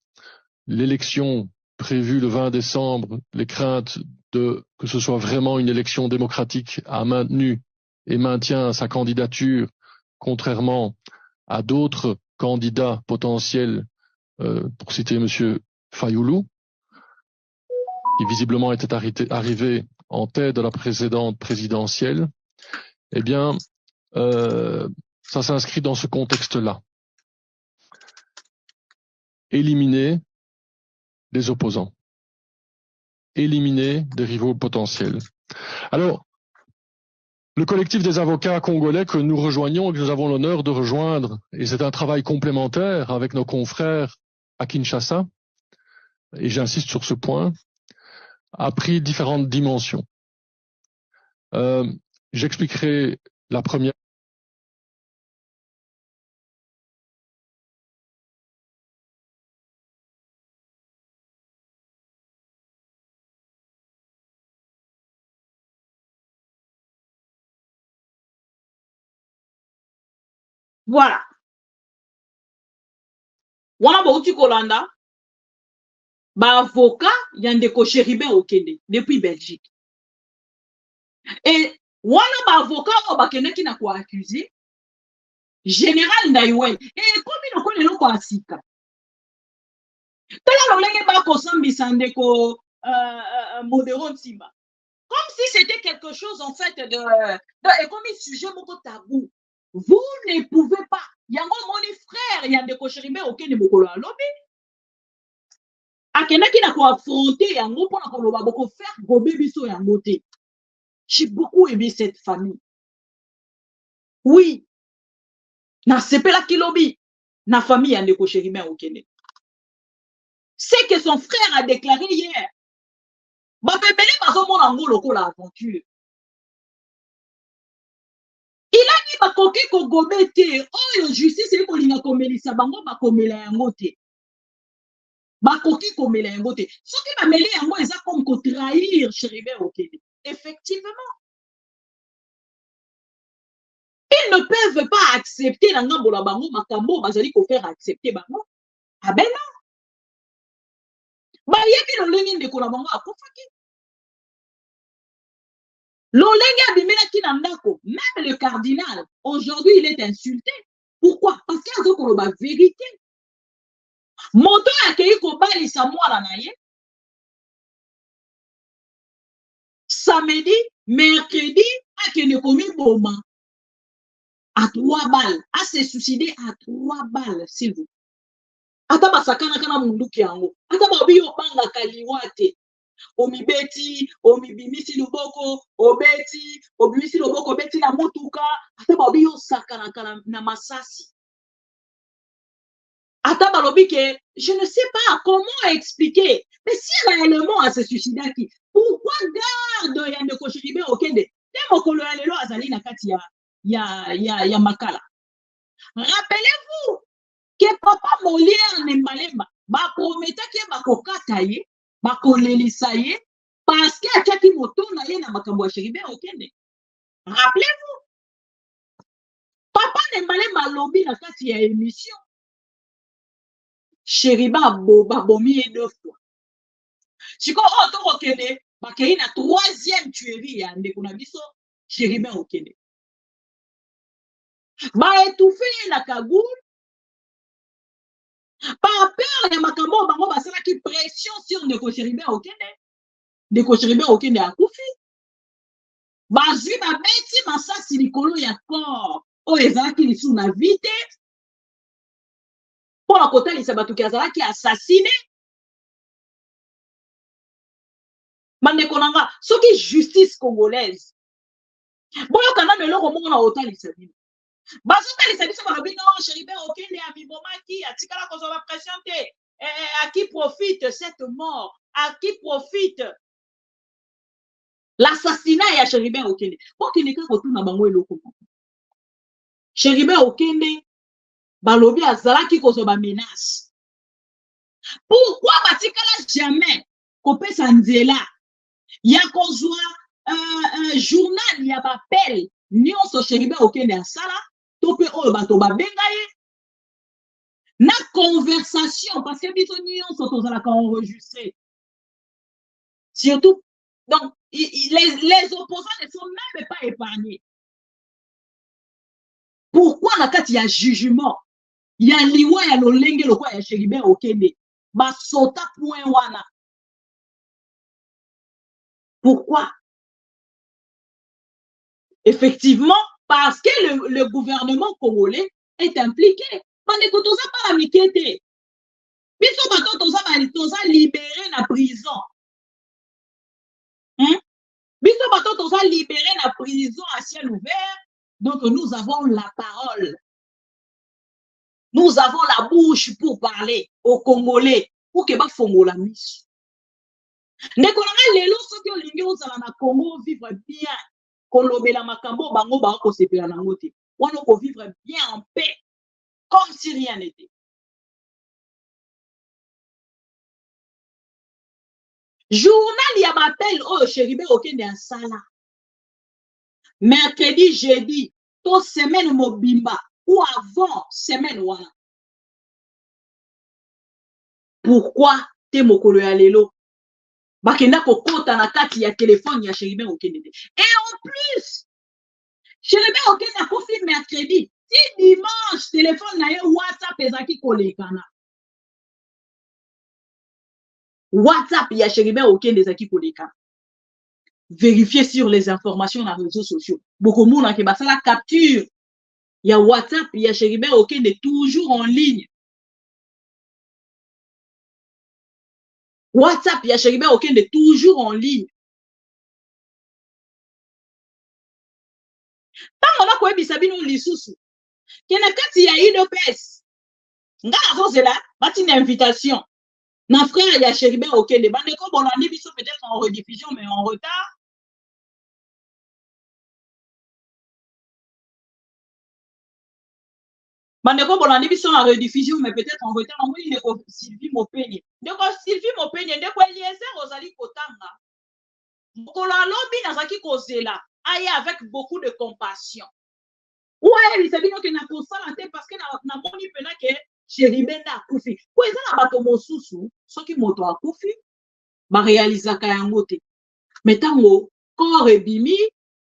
l'élection prévue le 20 décembre, les craintes de que ce soit vraiment une élection démocratique, a maintenu et maintient sa candidature, contrairement à d'autres candidats potentiels, pour citer M. Fayoulou, qui visiblement était arrivé en tête de la précédente présidentielle. Eh bien, ça s'inscrit dans ce contexte-là. Éliminer des opposants. Éliminer des rivaux potentiels. Alors, le collectif des avocats congolais que nous rejoignons et que nous avons l'honneur de rejoindre, et c'est un travail complémentaire avec nos confrères à Kinshasa, et j'insiste sur ce point, a pris différentes dimensions. J'expliquerai la première. Voilà. Wana bauti kolanda ba avocat yandeko Chéribin Okende depuis Belgique. Et wana ba avocat o bakendeki na ko accuser Général Ndaiwel et komi no kolelo ko asika. Tala lolenge ba ko sambisa ndeko Modéron Nsimba. Comme si c'était quelque chose en fait et comme un sujet beaucoup tabou. Vous ne pouvez pas. Yango moni frère yandeko Chéribin Okende mokolo alobi. Akendaki na ko affronter yango pona ko loba boko faire gobe biso yango te. J'ai beaucoup aimé cette famille. Oui. Na sepela kilobi na famille yandeko Chéribin Okende. C'est que son frère a déclaré hier. Bapebele bazomona ngo lokola aventure. Il a dit bakoki ko gobe te. Oh justice e kolinga komelisa bango bakomela yango te. Bakoki komela yango te. Soki bameli yango eza comme ko trahir Chéribin Okende. Effectivement. Ils ne peuvent pas accepter la ngambo la bango makambo bazali ko faire accepter bango. Ah ben non. Ba yebi lo lengi ndeko la bango akufaki. L'olenge abimelaki na ndako, même le cardinal, aujourd'hui il est insulté. Pourquoi? Parce qu'il y a la vérité. Moto akei ko balisa mwana na ye. Samedi, mercredi, akene komi boma. À 3 balles. À se suicider à 3 balles, s'il vous plaît. Ata basakana kana munduki yango. Ata babi yo banga kaliwate. Omibeti, omibimisi luboko, obeti, obimisi luboko, obeti na motuka, ata babi yo sakana kana na masasi. Ata balobi ke, je ne sais pas comment expliquer, mais si réellement à se suicider qui, pourquoi garde yandeko Chéribin Okende, te mokolo ya lelo azali na kati ya makala. Rappelez-vous que papa Molière Nembalemba ba prometaki ba kokata ye bakolelisa ye parce que atiaki moto na ye na makambo ya Chéribin Okende. Rappelez-vous. Papa Nembalemba alobi na kati ya émission. Chéribin babomi ye 2 fois. Siko o to Okende bakei na 3e tuerie ya ndeko na biso Chéribin Okende. Ba étouffé na Kagoul. Par peur ya makambo bango basalaki pression sur ndeko Chéribin Okende. Ndeko Chéribin Okende akufi. Bazwi babeti masasi likolo ya corps oyo ezalaki lisu na vie te mpona kotalisa bato ki azalaki assassiné. Bandeko na nga soki justice congolaise boyoka nano eloko moko na otalisa bino bazotalisa biso balobi non Chéribin Okende amibomaki atikala kozwa bapression te. À qui profite cette mort? À qui profite l'assassinat ya Chéribin Okende? Okende ka kotuna bango eloko moko. Chéribin Okende balobi azalaki kozwa ba menace. Pourquoi batikala jamais kopesa nzela ya kozwa journal ya bapel nyonso Chéribin Okende asala to pe oyo bato babenga ye na conversation parce que biso nyonso tozalaka enregistré. Surtout donc les opposants ne sont même pas épargnés. Pourquoi na kati ya jugement ya liwa ya lolenge lokwa ya Chéribin Okende basota point wana? Pourquoi? Effectivement, parce que le gouvernement congolais est impliqué. Bandeko toza pas la mikete. Biso bato toza libéré na prison. Biso bato toza libéré la prison à ciel ouvert. Donc nous avons la parole. Nous avons la bouche pour parler aux Congolais pour que ba fongola miso. Ndeko na nga lelo soki olingi ozala na Congo vivre bien kolobela makambo bango ba ko sepela na ngote. Wana ko vivre bien en paix comme si rien n'était. Journal ya bappel oh Chéribe okende en sala. Mercredi, jeudi, to semaine mobimba ou avant semaine wana. Pourquoi te mokolo ya lelo? Bakenda kokota na kati ya téléphone ya Chéribe okende. Et en plus, Chéribe okende akofi mercredi. Si dimanche téléphone na ye WhatsApp ezaki kolekana. WhatsApp ya Chéribe okende ezaki kolekana. Vérifiez sur les informations dans les réseaux sociaux. Beaucoup de monde qui a la capture. Il y a WhatsApp, il y a Chéribe okende toujours en ligne. WhatsApp, il y a Chéribe okende toujours en ligne. Tant on a quoi bisabino lisusu. Kena kati ya IDPS. Nga avance là, bati une invitation. Na frère il y a Chéribe okende. Bande ko bolandi biso peut-être en rediffusion mais en retard. Bandeko bolandi biso en rediffusion mais peut-être en retard. On dit ndeko Sylvie Mopenye. Ndeko Sylvie Mopenye ndeko Eliezer ozali kotanga. Mokolo alobi nazaki kozela. Aye avec beaucoup de compassion. Ouais, il s'est dit que na kosala te parce que na moni pena que Chéribe na akufi. Ko eza na bato mosusu soki moto akufi ba réalisaka yango te. Mais tango corps ebimi,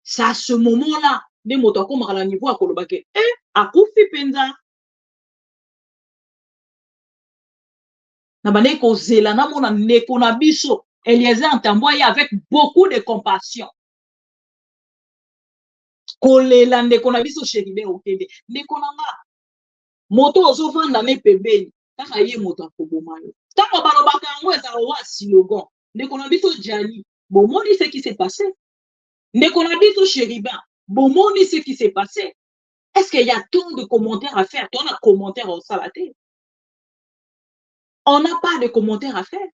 c'est à ce moment-là de moto akomaka na niveau akoloba ke akufi penza. Na bane kozela na mona ndeko na biso Eliezer Ntamboye avec beaucoup de compassion. Kolela ndeko na biso Chéribe okende. Ndeko na nga moto ozovanda ne pembeni kaka ye moto akoboma yo. Tango balobaka yango ezala wa slogan. Ndeko na biso Jali, bomoni ce qui s'est passé. Ndeko na biso Chéribe, bomoni ce qui s'est passé. Est-ce qu'il y a tant de commentaires à faire? On a commentaires au salaté. On n'a pas de commentaires à faire.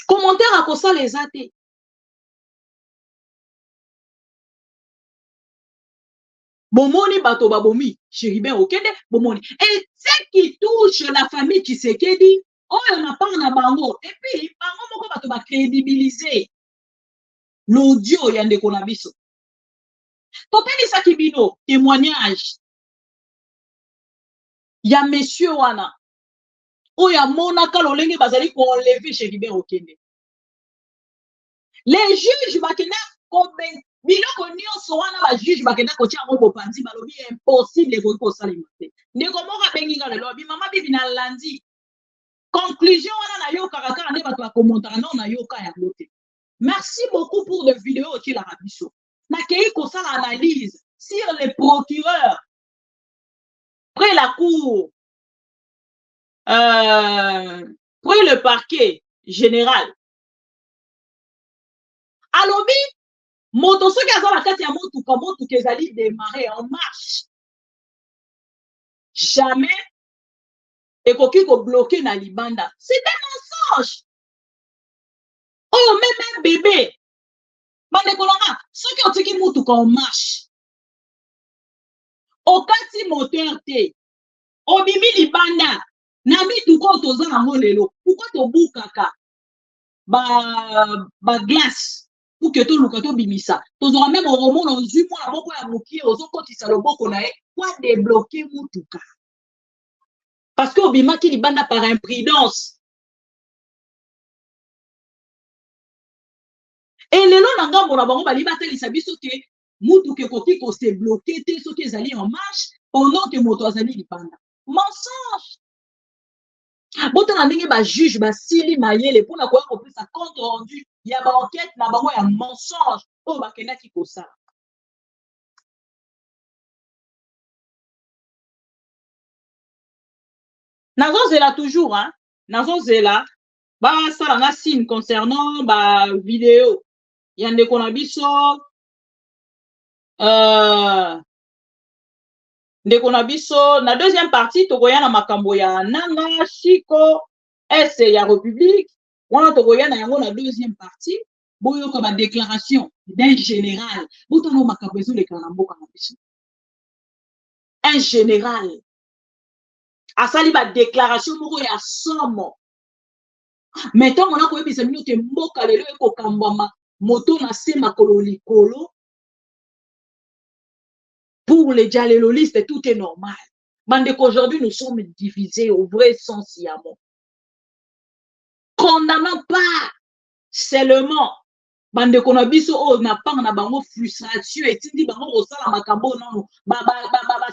Commentaires à quoi ça les athées. Bomoni bato babomi, Chéribe okende, bomoni. Et ce qui touche la famille Tshisekedi, on n'a pas na bango. Et puis, bango moko bato ba crédibiliser l'audio ya ndeko na biso. Topeli sa kibino, témoignage. Ya monsieur wana. Oya monaka lolenge bazali ko enlever Chéribe okende. Les juges bakena kombe biloko nyonso wana ba juge bakenda kotia ngo bopanzi balobi impossible ko kosalema te. Ndeko moko bengi nga lelo bi mama bibi na landi. Conclusion wana na yo kaka ne bato ba commentaire non na yo ka ya lote. Merci beaucoup pour le vidéo qui la rabiso. Na kei ko sala analyse sur les procureurs près la cour près le parquet général. Alobi moto soki aza na kati ya motuka ezali démarrer en marche. Jamais ekoki ko bloquer na libanda. C'est un mensonge. Oh même bébé. Bande kolonga soki otiki motuka en marche. Okati moteur te. Obimi libanda. Na mituka toza nango lelo. Pourquoi tobukaka ba glace? Pour que tout le bimisa. Tous aura même au roman dans une mois avant à bloquer aux autres qui ça le boko nae quoi débloquer mutuka. Parce que obima qui libanda par imprudence. Et le long nanga mona bango bali bateli sabiso ke mutuka koki ko se bloquer te so que zali en marche pendant que moto azali libanda. Mensonge. Boto na ndenge ba juge ba sili mayele pour na quoi ko plus ça compte rendu. Il y a une enquête, il y a un mensonge. Oh, bah, qu'il y a qui ça. Nazon zela toujours, hein. Nazon zela. ça la signe concernant vidéo yande kona biso ndeko na biso na deuxième partie tokoya na makambo ya nanga chiko ese ya république wana tokoya na yango na deuxième partie boyoka ba déclaration d'un général botano makambo ezoleka na mboka na biso un général asali ba déclaration moko ya somo mais ntango na koyebisa bino te mboka lelo ekokambwama moto na se makolo likolo. Pour les dialololistes, tout est normal. Mais qu'aujourd'hui, nous sommes divisés au vrai sens yamo. Condamnons pas seulement. Bande qu'on a biso o na pas na bango frustration et tindi bango ko sala makambo non ba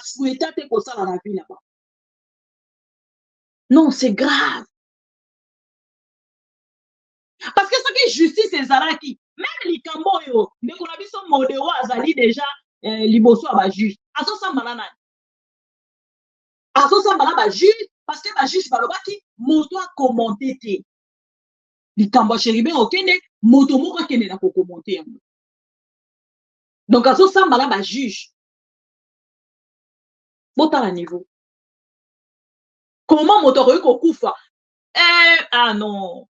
souhaiter te ko sala na vie là-bas. Non, c'est grave. Parce que ce qui est justice c'est zaraki. Même les kambo yo, ne qu'on a biso modéo azali déjà liboso aba juge. Aso sa malana. Aso sa malana ba juge parce que ba juge balobaki moto a commenté te. Li kambo cheribe okende moto moko kende na ko commenter yango. Donc aso sa malana ba juge. Bota la niveau. Comment moto ko kufa? Ah non.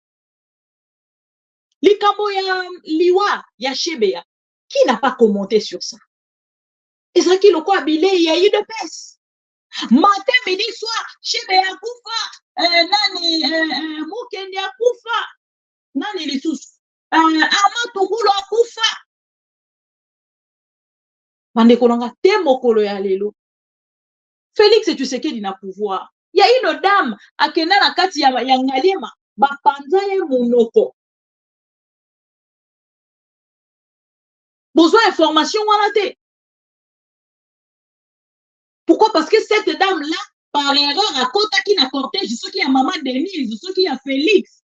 Li kambo ya liwa ya Chebea qui n'a pas commenté sur ça? Et ça qui le quoi bilé il y a eu de peste. Matin, midi, soir, Chebea kufa, nani Mukende kufa, nani les sous, Amatoukulo kufa. Bande kolonga te mokolo ya lelo. Félix Tshisekedi na pouvoir. Il y a une dame akena na kati ya ngaliema ba panza ye monoko. Besoin d'information wana te. Pourquoi? Parce que cette dame-là, par erreur, à côté qui n'a cortège, ce qui a maman Denise, ce qui a Félix.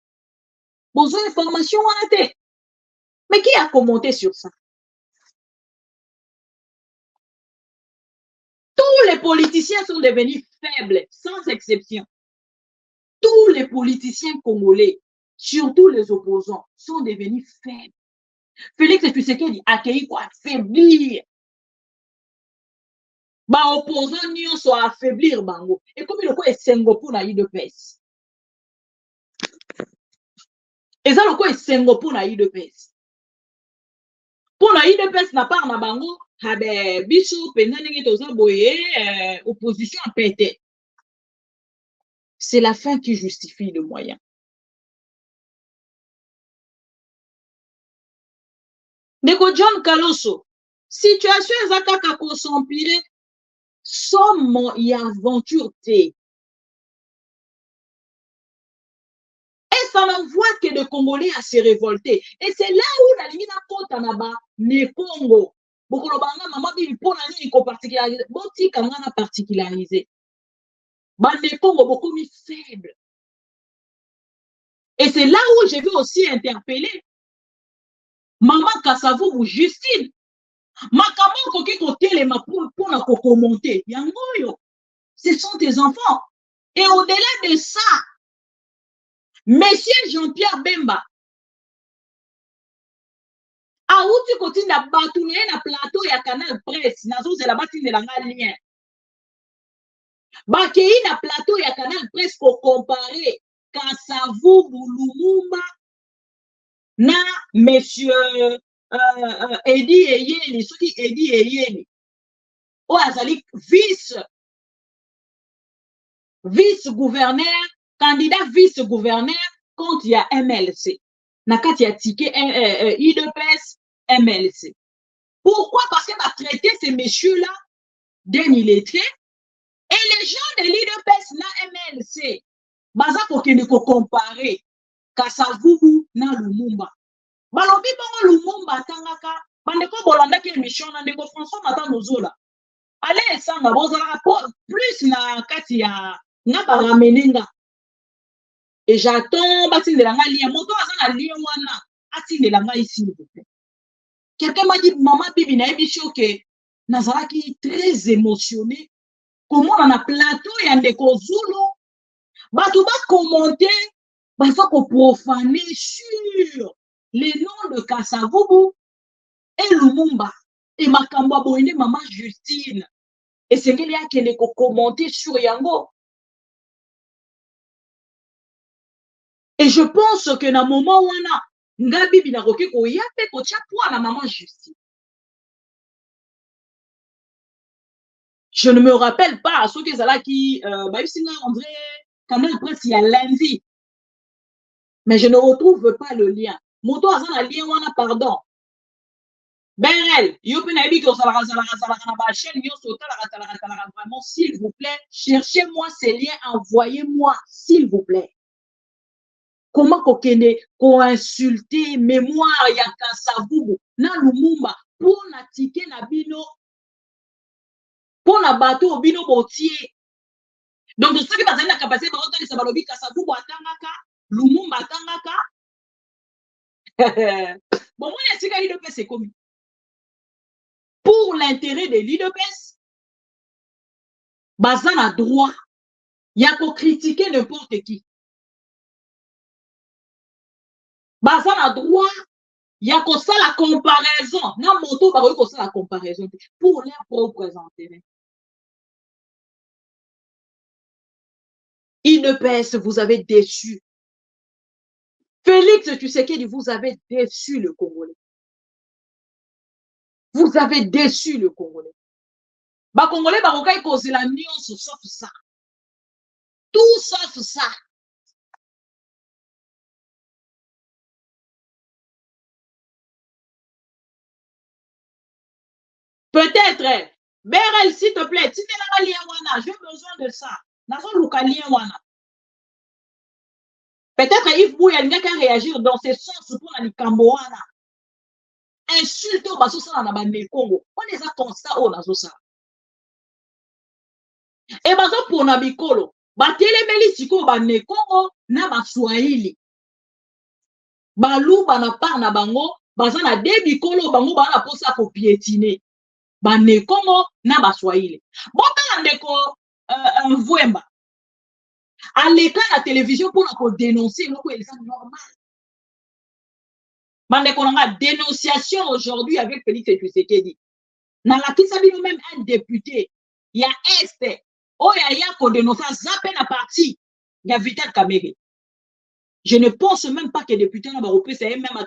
Besoin d'information wana te. Mais qui a commenté sur ça? Tous les politiciens sont devenus faibles, sans exception. Tous les politiciens congolais, surtout les opposants, sont devenus faibles. Félix Tshisekedi a accueilli quoi? Affaiblir. Ba opposants nyonso affaiblir bango. Et comme il ko esengo pour na UDPS. Eza loko esengo pour na UDPS. Pour na UDPS na part na bango, habe biso penza ndenge toza boye opposition a pété. C'est la fin qui justifie le moyen. Ndeko John Kaloso, situation ezakaka ko s'empirer, somme y aventure te. Et ça n'envoie que de Congolais à se révolter. Et c'est là où la ligne na naba ne Congo. Bokolo banga maman bi pona ni ko particulariser. Boti kanga na particulariser. Ba ne Congo beaucoup mis faible. Et c'est là où je veux aussi interpeller Maman Kassavou ou Justine. Makamon koki kote les ma pour na ko commenter. Yangoyo. Ce sont tes enfants. Et au-delà de ça, Monsieur Jean-Pierre Bemba, a outi koti na batouné na plateau ya Canal Presse, na zo zela bati de la lien. Bakei na plateau ya Canal Presse ko comparer Kassavou Lumumba na Monsieur Edi Eyeni, soki Edi Eyeni. O azali vice-gouverneur, candidat vice-gouverneur contre ya MLC. Nakati ya ticket UDPS MLC. Pourquoi? Parce que va traiter ces messieurs-là d'un illettré et les gens de l'UDPS na MLC. Baza kokende ko comparer Kasavubu na Lumumba. Balobi bongo Lumumba tangaka bandeko bolanda ki émission na ndeko François Mata Nozola. Allez sanga bozala plus na kati ya na baramenenga. Et j'attends batindela nga lien moto azana lien wana atindela nga ici s'il vous plaît. Quelqu'un m'a dit maman bibi na émission que nazalaki très émotionné comment on a plateau ya ndeko Zulu batu ba commenter baza koprofane sur les noms de Kasavubu et Lumumba et makambo boye nde mama Justine esengeli akende kokommente sur yango. Et je pense que na moment wana nga bibi nakoki koya mpe kotia poids na mama Justine. Je ne me rappelle pas ceux qui là qui baïsinga André Canal Presse il y a lundi. Mais je ne retrouve pas le lien. Moto aza na lien wana pardon. Berel, yo pe na yebi ki ozalaka na ba chaîne nyonso otalaka vraiment s'il vous plaît, cherchez-moi ces liens, envoyez-moi s'il vous plaît. Comment kokende ko insulter mémoire ya Kasavubu na Lumumba pour na tike na bino pour na bateau bino botier. Donc ceux qui bazali na capacité ba otalisa balobi Kasavubu atangaka, Lumumba atangaka. Bon moi esika l'IDPS c'est comme pour l'intérêt de l'IDPS baza na droit ya ko critiquer n'importe qui. Baza na droit ya ko la comparaison na moto ba ko la comparaison pour leur propre intérêt. IDPS, vous avez déçu. Félix Tshisekedi, vous avez déçu le Congolais. Vous avez déçu le Congolais. Ba Congolais ba rokai cause la nuance sauf ça. Tout sauf ça. Peut-être, Berel, s'il te plaît, si tu as un lien wana, j'ai besoin de ça. Nazo luka lien wana. Peut-être Yves Bouya n'a qu'à réagir dans ce sens pour la Kamboana. Insulte au baso ça na bande Congo. On est à constat au nazo ça. Et baso pour na bikolo, ba telemeli siko bande Congo na ba Swahili. Balu bana par na bango, baza na de bikolo bango bana posa ko piétiner. Bande Congo na ba Swahili. Bota ndeko Mvwemba. À l'écran la télévision pour dénoncer, c'est normal. Bande dénonciation aujourd'hui avec Félix Tshisekedi. Dans la qui s'habille même un député, il y a Est, oh il y a qu'on dénonce zappé la partie, il y a Vital Kamerhe. Je ne pense même pas que le député n'a pas repris, c'est même à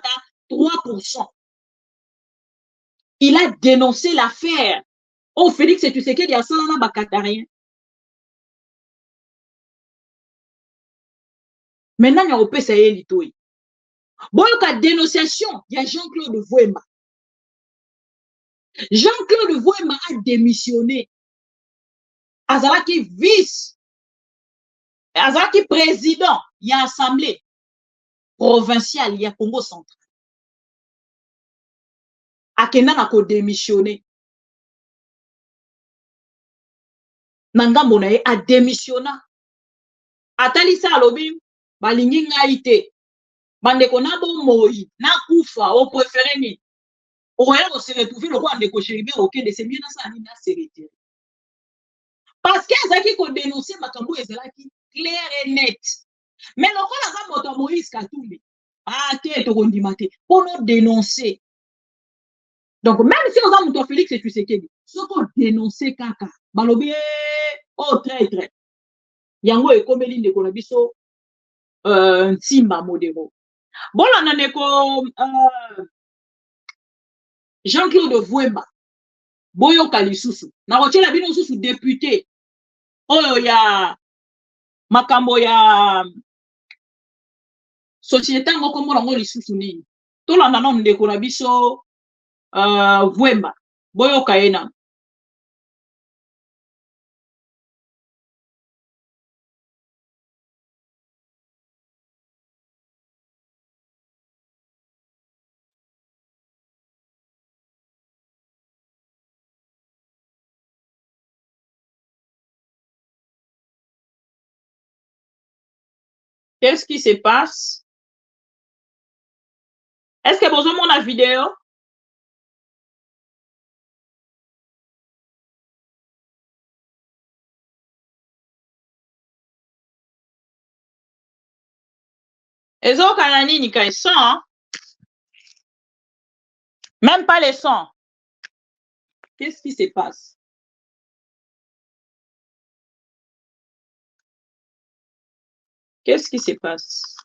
3%. Il a dénoncé l'affaire. Oh Félix Tshisekedi a ça là n'a pas rien. Maintenant, il y a un ça y est, l'itoui. Bon, il y a dénonciation, il y a Jean-Claude Mvwemba. Jean-Claude Mvwemba a démissionné. Azalaki vice. Azalaki président. Il y a assemblée provinciale, il y a Congo central. Akenda na ko démissionné. Nanga Monaye a démissionné. Atalisa alobi, balingi ngai te. Bandeko na bo moi, na kufa, au préféré ni. Oya ko se retrouver le roi ndeko Chéribé auquel de ces mieux na sa ni na sérété. Parce que azaki ko dénoncer makambo ezalaki clair et net. Mais le roi na moto Moïse Katumbi. Ah te to kondima te pour nous dénoncer. Donc même si on a moto Félix Tshisekedi, ce qu'on dénoncer kaka, balobi oh traître. Yango ekomeli ndeko na biso Ntimba Modero. Bon là ndeko Jean-Claude Mvwemba. Boyo kalisusu. Na rochela bino susu député. Oyo ya makambo ya société ngoko mona ngo lisusu nini. Tolanda non ndeko na biso Mvwemba. Boyo kaena. Qu'est-ce qui se passe? Est-ce que vous avez mon vidéo? Ezo kanani ni kai son, hein? Même pas les sons. Qu'est-ce qui se passe? Qu'est-ce qui se passe?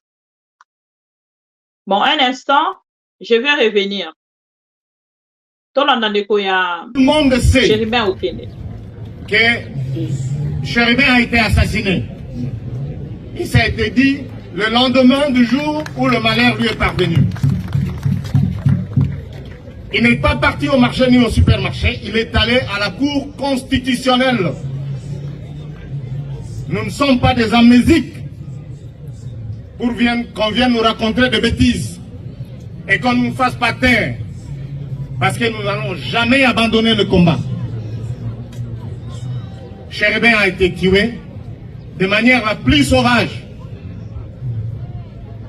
Bon, un instant, je vais revenir. Tout le monde sait que Chéribin a été assassiné. Et ça a été dit le lendemain du jour où le malheur lui est parvenu. Il n'est pas parti au marché ni au supermarché, il est allé à la Cour constitutionnelle. Nous ne sommes pas des amnésiques pour qu'on vienne nous raconter des bêtises et qu'on ne nous fasse pas taire, parce que nous n'allons jamais abandonner le combat. Chéribin a été tué de manière la plus sauvage.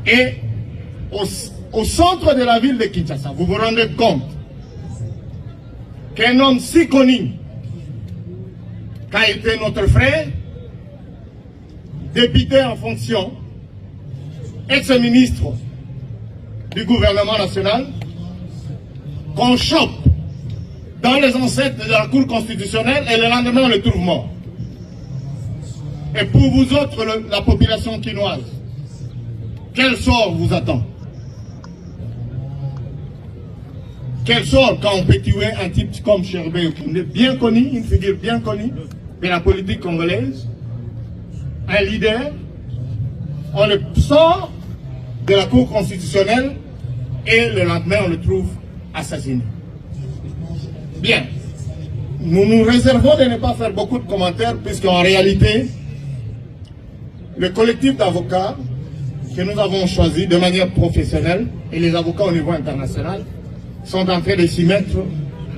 Et au centre de la ville de Kinshasa, vous vous rendez compte qu'un homme si connu qu'a été notre frère, député en fonction, ex-ministre du gouvernement national, qu'on chope dans les ancêtres de la Cour constitutionnelle et le lendemain on le trouve mort. Et pour vous autres, la population quinoise, quel sort vous attend? Quel sort quand on peut tuer un type comme Chéribin, bien connu, une figure bien connue de la politique congolaise, un leader, on le sort de la Cour constitutionnelle et le lendemain on le trouve assassiné. Bien, nous nous réservons de ne pas faire beaucoup de commentaires puisqu'en réalité, le collectif d'avocats que nous avons choisi de manière professionnelle et les avocats au niveau international sont en train de s'y mettre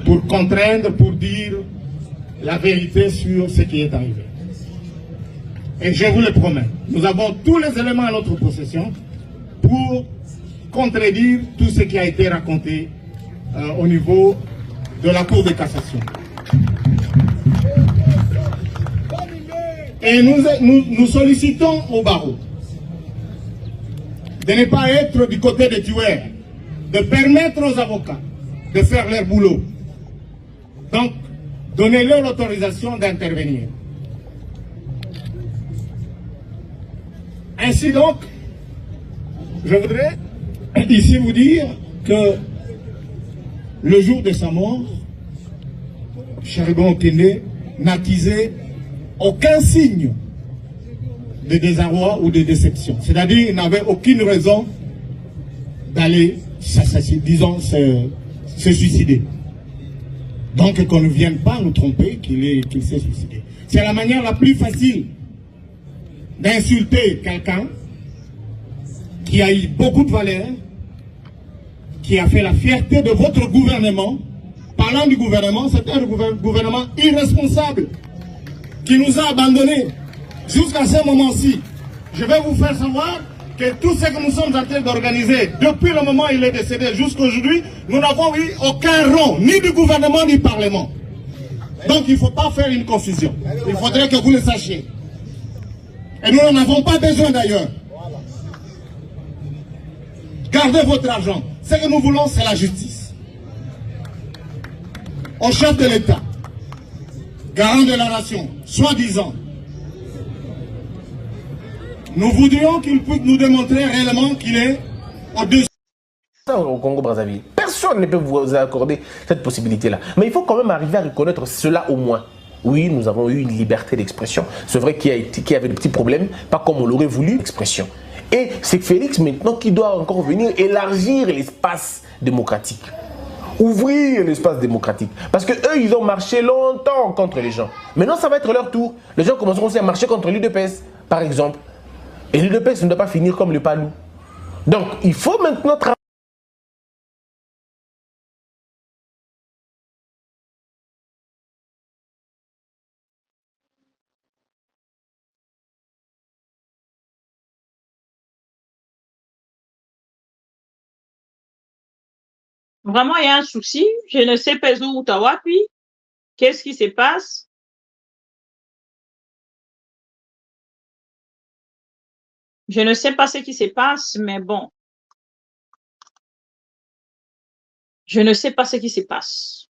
pour contraindre, pour dire la vérité sur ce qui est arrivé. Et je vous le promets, nous avons tous les éléments à notre possession pour contredire tout ce qui a été raconté au niveau de la Cour de cassation. Et nous sollicitons au barreau de ne pas être du côté des tueurs, de permettre aux avocats de faire leur boulot. Donc, donnez-leur l'autorisation d'intervenir. Ainsi donc, je voudrais ici vous dire que le jour de sa mort, Chéribin Okende n'attisait aucun signe de désarroi ou de déception. C'est-à-dire qu'il n'avait aucune raison d'aller s'assassiner, disons, se suicider. Donc qu'on ne vienne pas nous tromper qu'il s'est suicidé. C'est la manière la plus facile d'insulter quelqu'un qui a eu beaucoup de valeur, qui a fait la fierté de votre gouvernement. Parlant du gouvernement, c'est un gouvernement irresponsable qui nous a abandonnés jusqu'à ce moment-ci. Je vais vous faire savoir que tout ce que nous sommes en train d'organiser, depuis le moment où il est décédé jusqu'à aujourd'hui, nous n'avons eu aucun rang, ni du gouvernement, ni du Parlement. Donc il ne faut pas faire une confusion. Il faudrait que vous le sachiez. Et nous n'en avons pas besoin d'ailleurs. Gardez votre argent. Ce que nous voulons, c'est la justice. Au chef de l'État, garant de la nation, soi-disant, nous voudrions qu'il puisse nous démontrer réellement qu'il est au-dessus. Au Congo-Brazzaville, personne ne peut vous accorder cette possibilité-là. Mais il faut quand même arriver à reconnaître cela au moins. Oui, nous avons eu une liberté d'expression. C'est vrai qu'il y avait des petits problèmes, pas comme on l'aurait voulu, l'expression. Et c'est Félix maintenant qui doit encore venir élargir l'espace démocratique. Ouvrir l'espace démocratique. Parce que eux, ils ont marché longtemps contre les gens. Maintenant, ça va être leur tour. Les gens commenceront aussi à marcher contre l'UDPS, par exemple. Et l'UDPS ne doit pas finir comme le PALU. Donc, il faut maintenant travailler. Vraiment, il y a un souci. Je ne sais pas où Tawapi. Qu'est-ce qui se passe? Je ne sais pas ce qui se passe, mais bon. Je ne sais pas ce qui se passe.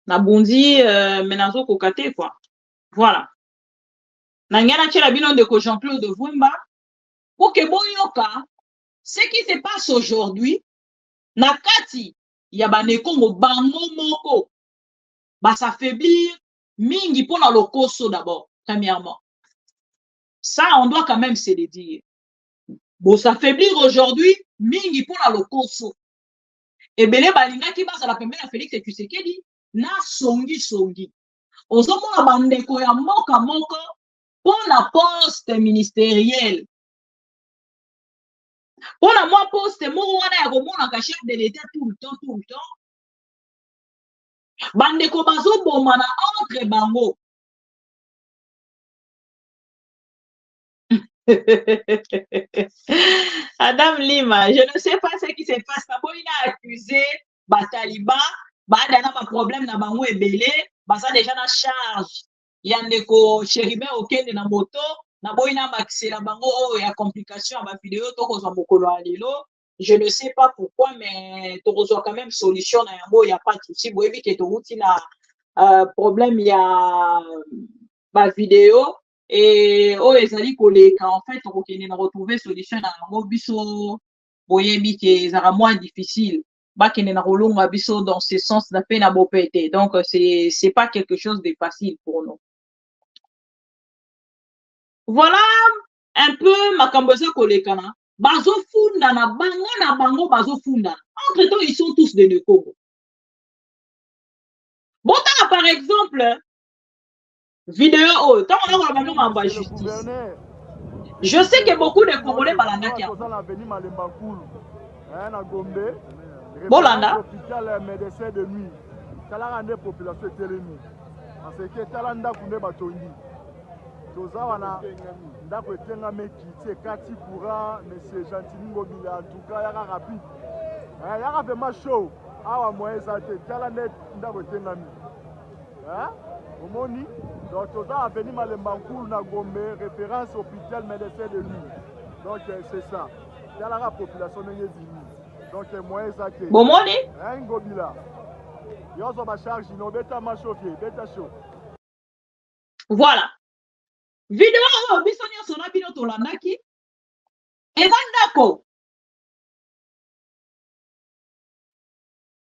Nabundi, menazo kokate, quoi. Voilà. Nangana tchela bino de Jean-Claude Vumba. Pour que bon yoka, ce qui se passe aujourd'hui, nakati, yabane kongo bango moko, ba s'affaiblir, mingi pour la lokoso d'abord, premièrement. Ça, on doit quand même se le dire. Bon, s'affaiblir aujourd'hui, mingi pour la lokoso. Et belé balinga qui basa la pembele Félix Tshisekedi, na songi. Ozomona bandeko ya moka moko pour la poste ministérielle. Pour la moi poste moko wana ya komona chef de l'État tout le temps. Bandeko bazo bomana entre bango. Adam Lima, je ne sais pas ce qui se passe. D'abord, il a accusé Bataliba, Badana ma problème na bango ebele, basa déjà na charge. Yandeko Chéribé okende na moto, na boina maxela bango oh ya complication ba vidéo to ko mokolo alelo. Je ne sais pas pourquoi mais to ko quand même solution na yango y a pas de souci. Boyebi ke to uti na problème ya ba vidéo. Et oh ezali koleka en fait on va retrouver solution na yango biso boyebi ke ezara moins difficile bakende na kolonga biso dans ce sens na pe na bopete donc c'est pas quelque chose de facile pour nous. Voilà un peu makambo za koleka na bazofunda na bango bazofunda entre temps ils sont tous de Congo. Bon par exemple vidéo oh, tant on a la justice. Je sais que beaucoup de Congolais balandaki. Bolanda. Médecin de nuit. Tala rende population telemi. Parce que talanda kunde batongi. Toza wana ndako etenga meki tie kati courant monsieur Gentili Ngobila en tout cas yaka rapide. Yaka vraiment chaud. Awa moyen ça te talanda ndako etenga mi. Hein? Omoni, donc tout ça a venu Malembankoul na Gombe, référence hôpital médecin de nuit. Donc c'est ça. Il y a la population de Yézini. Donc moi ça que. Bomoni? Un gobila. Il y a ma charge, il y bêta ma chauffé, bêta chaud. Voilà. Vidéo bisoni sona bino tolandaki. Ezandako.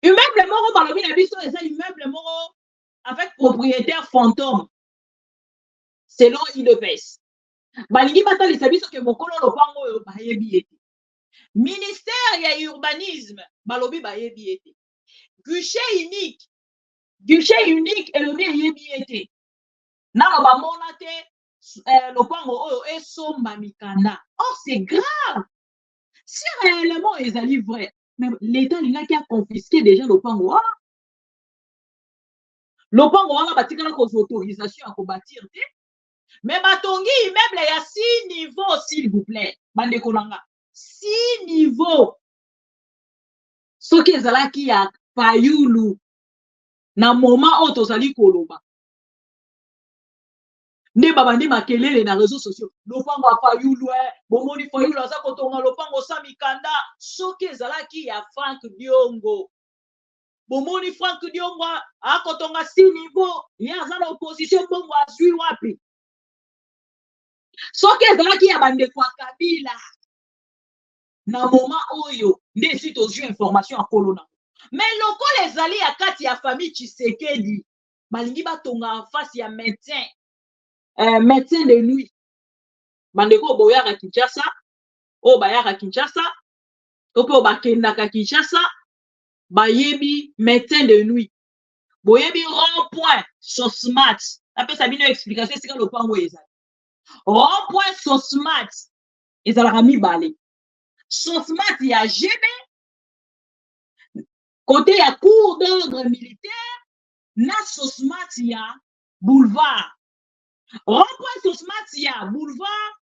Immeuble moro balobi na biso eza immeuble moro avec propriétaire fantôme selon IDPS. Balingi batalisa biso ke mokolo lopango oyo bayebi ete. Ministère ya urbanisme balobi bayebi ete. Guichet unique elobi yebi ete. Nalo bamona te lopango oyo esomba mikanda. Or c'est grave. Si réellement ezali vrai, mais l'État lingaki a confisqué déjà lopango wana. Lopango wana batikala ko autorisation à bâtir te. Mais batongi immeuble ya 6 niveaux s'il vous plaît. Bande kolanga. 6 niveaux. Soki ezalaki ya Fayulu na moment oyo tozali koloba. Nde babandi makelele na réseaux sociaux. Lopango ya Fayulu bomoni Fayulu aza kotonga lopango sa mikanda. Soki ezalaki ya Frank Diongo. Bomoni Frank Diongo a kotonga 6 niveaux. Yaza na opposition bongo azui wapi. Soki ezalaki ya bandeko ya Kabila. Na moment oyo nde si tozwi information ya kolona. Mais lokola ezali ya kati ya famille Tshisekedi balingi batonga en face ya médecin de nuit bandeko boyaka Kinshasa o bayaka Kinshasa to pe bakendaka Kinshasa bayebi médecin de nuit boyebi rond-point Sosmat apesa bino explication sika lopango ezali rond-point Sosmat ezalaka mibale Sosmat ya GB côté ya cour d'ordre militaire na Sosmat ya boulevard rond-point Sosmat ya boulevard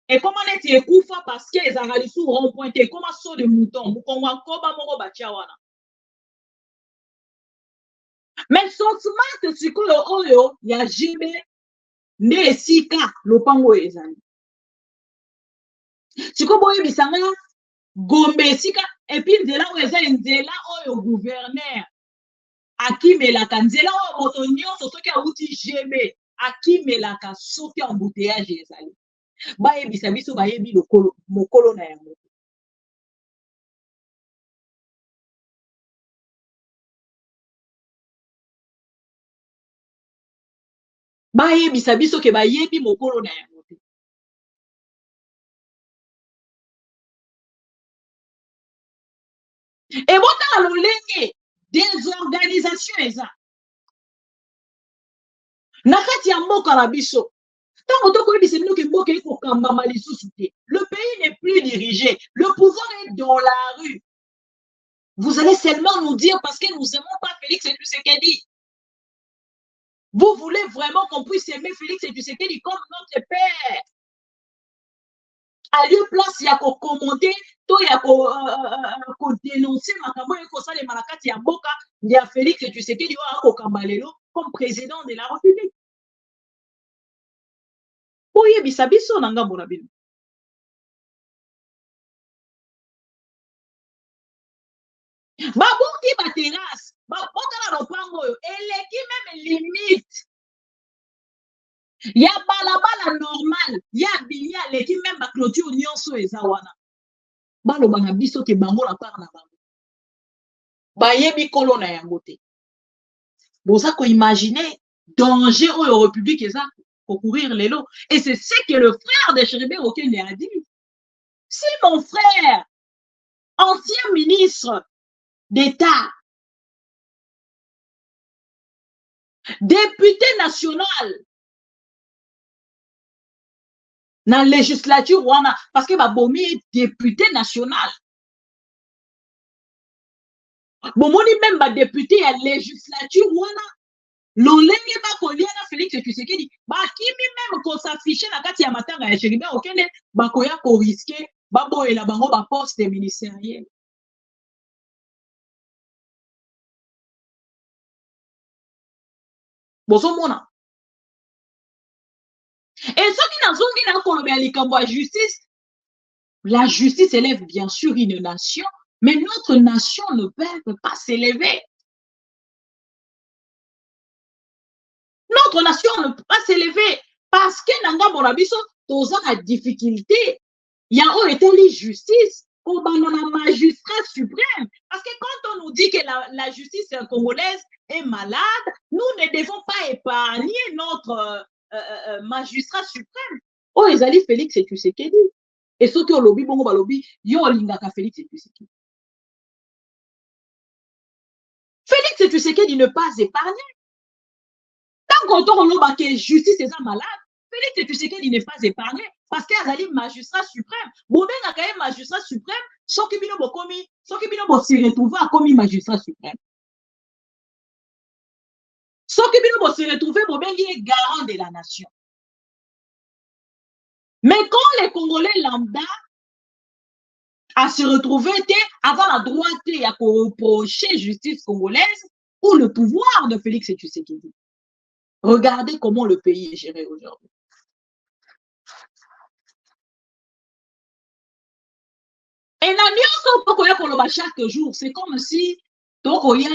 et comment net ekufa parce que ezalaka sous rond-point te comme saut de mouton mukongo koba moko batia wana mais Sosmat sikoyo oyo ya GB nde esika lopango ezali siko boye bisanga Gombe sika et puis nzela oyo eza nzela oyo gouverneur akimelaka nzela oyo moto nyonso soki awuti jeme akimelaka soki embouteillage ezali bayebisa biso bayebi mokolo na yango bayebisa biso ke bayebi mokolo na yango te ebotala lolenge désorganisation eza na kati ya mboka na biso ntango tokoyebisa bino ke mboka ekokambama lisusu te le pays n'est plus dirigé le pouvoir est dans la rue vous allez seulement nous dire parce que nous aimons pas Félix Tshisekedi. Vous voulez vraiment qu'on puisse aimer Félix Tshisekedi comme notre père. À lieu place, il y a qu'à commenter, il y a qu'à dénoncer makambo et qu'on les malakati ya boka, il y a Félix Tshisekedi comme président de la République. Oye bisabiso nanga bonabino. Babuki ba terrasse, bakotala lopango yo, eleki même limite. Ya balabala normal, ya bilia eleki même ba clôture nyonso eza wana. Baloba na biso ke bango la part na bango. Bayebi kolo na yango te. Boza ko imaginer danger oyo république eza pour courir les lots. Et c'est ce que le frère de Chéribé Okende a dit. Si mon frère, ancien ministre d'État, député national, dans la législature, parce que Babomi est député national. Bomoni même ba député à législature, l'olenge ba koliana Félix Tshisekedi, ba kimi même qu'on s'affiche na kati ya matanga ya Chéribé Okende, ba koya ko risquer, ba boyela bango ba poste ministériel. Bozomona. Et ce qui n'a zongi na kolobya likambo ya justice, la justice élève bien sûr une nation, mais notre nation ne peut pas s'élever. Notre nation ne peut pas s'élever parce que nanga bonabiso toza la difficulté. Il y a où était la justice au banana magistrat suprême. Parce que quand on nous dit que la justice congolaise est malade, nous ne devons pas épargner notre magistrat suprême. Oh, ils allaient Félix Tshisekedi. Et ceux qui ont lobby, bon, lobby, yo lingaka Félix Tshisekedi. Félix Tshisekedi ne pas épargner. Tant qu'on a que justice est malade, Félix Tshisekedi n'est pas épargné parce qu'il y a un magistrat suprême. Bon, ben, il y a un magistrat suprême, ceux qui viennent se retrouver comme magistrat suprême. Ceux qui viennent se retrouver, bon, ben, il est garant de la nation. Mais quand les Congolais lambda à se retrouver avant la droite à reprocher justice congolaise ou le pouvoir de Félix Tshisekedi. Regardez comment le pays est géré aujourd'hui. Et la chaque jour, c'est comme si tokoya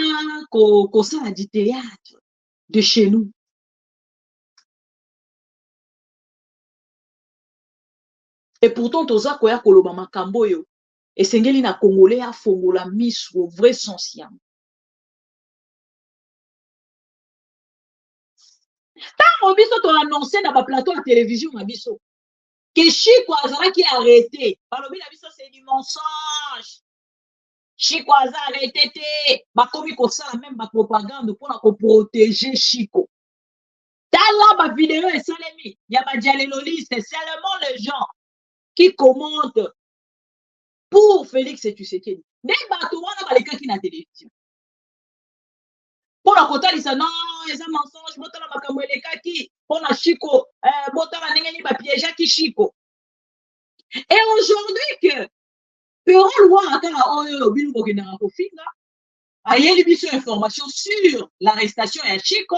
ko du théâtre de chez nous. Et pourtant, toza koya koloba makambo yo. Et sengeli na Congolais a fongola mis au vrai sens yam. Tant biso to annoncé na ba plateau de télévision na biso que Chiko Azara qui est arrêté. Balobi na biso c'est du mensonge. Chiko Azara arrêté te. Ba komi ko sala même ba propagande pour na ko protéger Chiko. Tala ba vidéo et salemi, ya ba dialéloliste, c'est seulement les gens qui commentent pour Félix Tshisekedi. Des bateaux wana baleka ki na télévision. Pour la côté, ils disent non, ils ont mensonge, botala makambo elekaki, pour la Chiko, botala nengeni ba piège ki Chiko. Et aujourd'hui que Perol wa akala oyo bilu bokena ko finga, ayeli biso information sur l'arrestation ya Chiko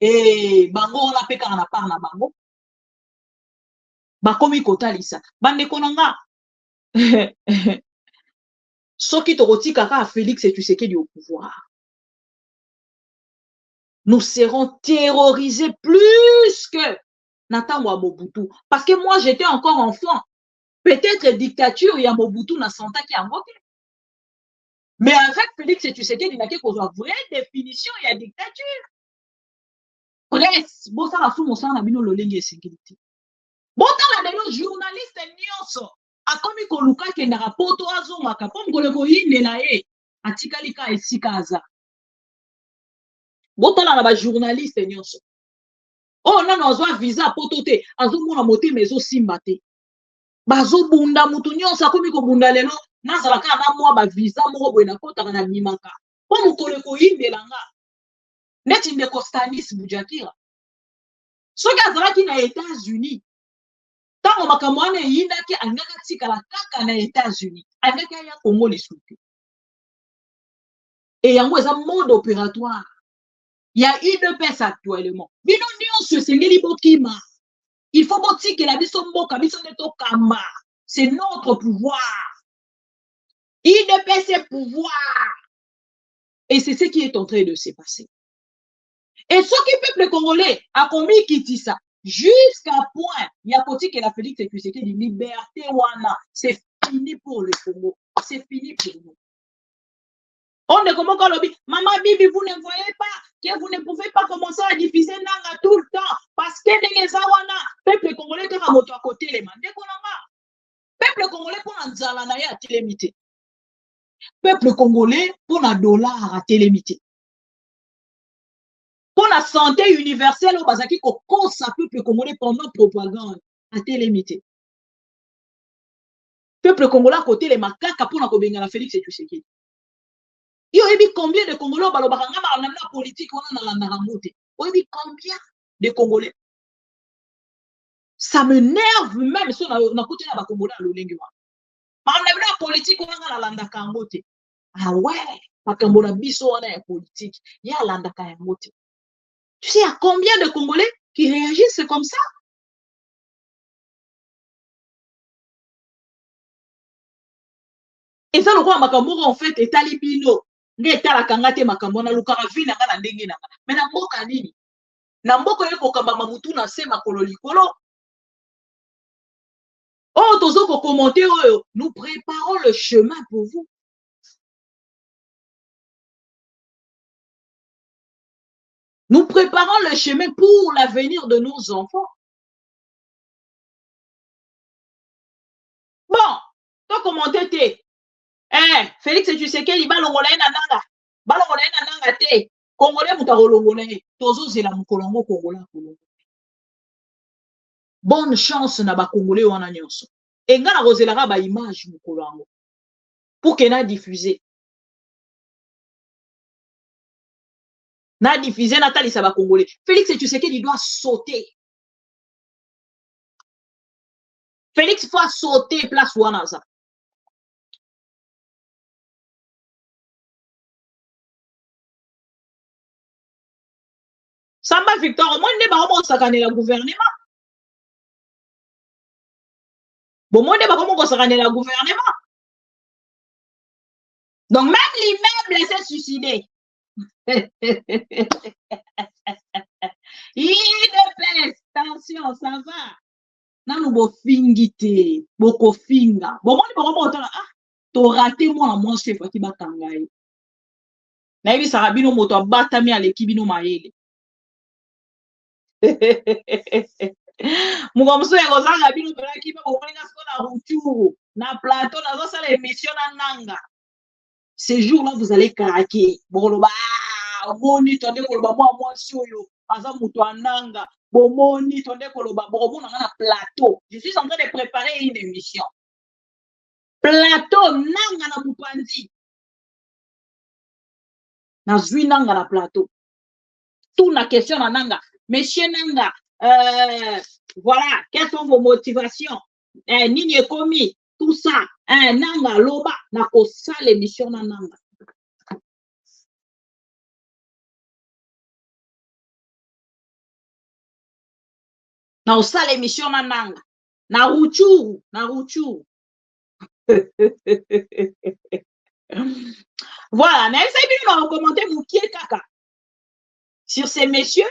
et bango on a peka na part na bango. bakomi kotalisa bandeko na nga soki tokotika kaka Félix Tshisekedi au pouvoir, nous serons terrorisés plus que Natango à Mobutu. Parce que moi, j'étais encore enfant. Peut-être dictature, il y a Mobutu, na santa qui a voté. Mais avec Félix Tshisekedi, il n'y a qu'une vraie définition, il y a dictature. Presse, bon, ça la fout, mon sang, la bino, le lingue et sécurité. Bon, ça la délo, journaliste, nyonso. A comme il koluka qui n'a pas poto azonga, comme koleko yine la e, atikalika et sikaza. Bon, ça la journaliste, nyonso. Oh, non, on a visa potote, azomona moté, mais aussi mbate. Bazo bunda mutu nyonso akomi ko bunda lelo nazala ka na mwa ba visa moko boye na kota na bimaka po mukole ko yindela nga neti ndeko Stanis Bujakira soki azalaki na États-Unis tango makambo wana eyindaki angaka tikala kaka na États-Unis angaki ya Congo lisusu et yango eza mode opératoire il y a UDPS actuellement bino nyonso esengeli bokima. Il faut que la c'est notre pouvoir. IDP, c'est pouvoir. Et c'est ce qui est en train de se passer. Et ce qui le peuple congolais a commis qui dit ça, jusqu'à point, il y a côté que la Félix Tshisekedi de liberté, c'est fini pour le Congo. C'est fini pour nous. On est comme quand maman Bibi, vous ne voyez pas que vous ne pouvez pas commencer à diffuser Nanga tout le temps parce que les Zawana, peuple congolais, tu as moto à côté les mains. Peuple congolais pour un zalanaï à télémité. Peuple congolais pour un dollar à télémité. Pour la santé universelle, au Bazaki, qu'on cause à peuple congolais pendant propagande à télémité. Peuple congolais à côté les macaques pour la Kobenga la Félix et Tshisekedi. Il y a combien de Congolais la politique combien de Congolais? Ça me nerve même si on a côté la Congolais à l'Olengua. La politique on a la landa kangote. Ah ouais, parce que mon biso on a politique, il y a landa kangote. Tu sais, il y a combien de Congolais qui réagissent comme ça? Et ça, le roi Makambo en fait est talibino. Ngeta la kangate makambo na lukara vina ngana ndenge na mais na mboka nini na mboka yeko kamba mamutu na se makolo likolo oh tozo ko commenter oyo nous préparons le chemin pour vous nous préparons le chemin pour l'avenir de nos enfants bon to commenter te Félix Tshisekedi balongola na nanga balongola na nanga te Congolais mutakolongola tozo zela mukolongo Kongola kolongo bonne chance na ba Congolais wana nyonso et ngana rozelaka ba image mukolongo pour que na diffuser na talisa ba Congolais Félix Tshisekedi doit sauter Félix faut sauter place wana ça Samba Victor, moi, ne pas comment sakane la gouvernement. Bon, moi, ne pas comment sakane la gouvernement. Donc, même l'immeuble s'est suicidé. IDPS, attention, ça va. Non, nous bo fingité, boko finga. Bon, moi, ne pas comment t'as raté moi, chef, qui bat tangaï. Naïbi Sarabino moto batami à l'équipe no maele. Mugamso ekozanga bino pelaki ba kolinga sona ruturu na plateau na zo sala émission na nanga. Ces jours-là vous allez craquer. Boloba moni tonde koloba moi soyo aza muto ananga. Bomoni tonde koloba bomona na plateau. Je suis en train de préparer une émission. Plateau nanga na mupanzi. Na zui nanga na plateau. Tout na question na nanga. Monsieur Nanga, voilà, quelles sont vos motivations? Nini komi, tout ça. Nanga, loba, na kosa l'émission na Nanga. Na kosa l'émission na Nanga. Na Ruchuru. Voilà, mais c'est bien de commenter mon qui est caca sur ces messieurs.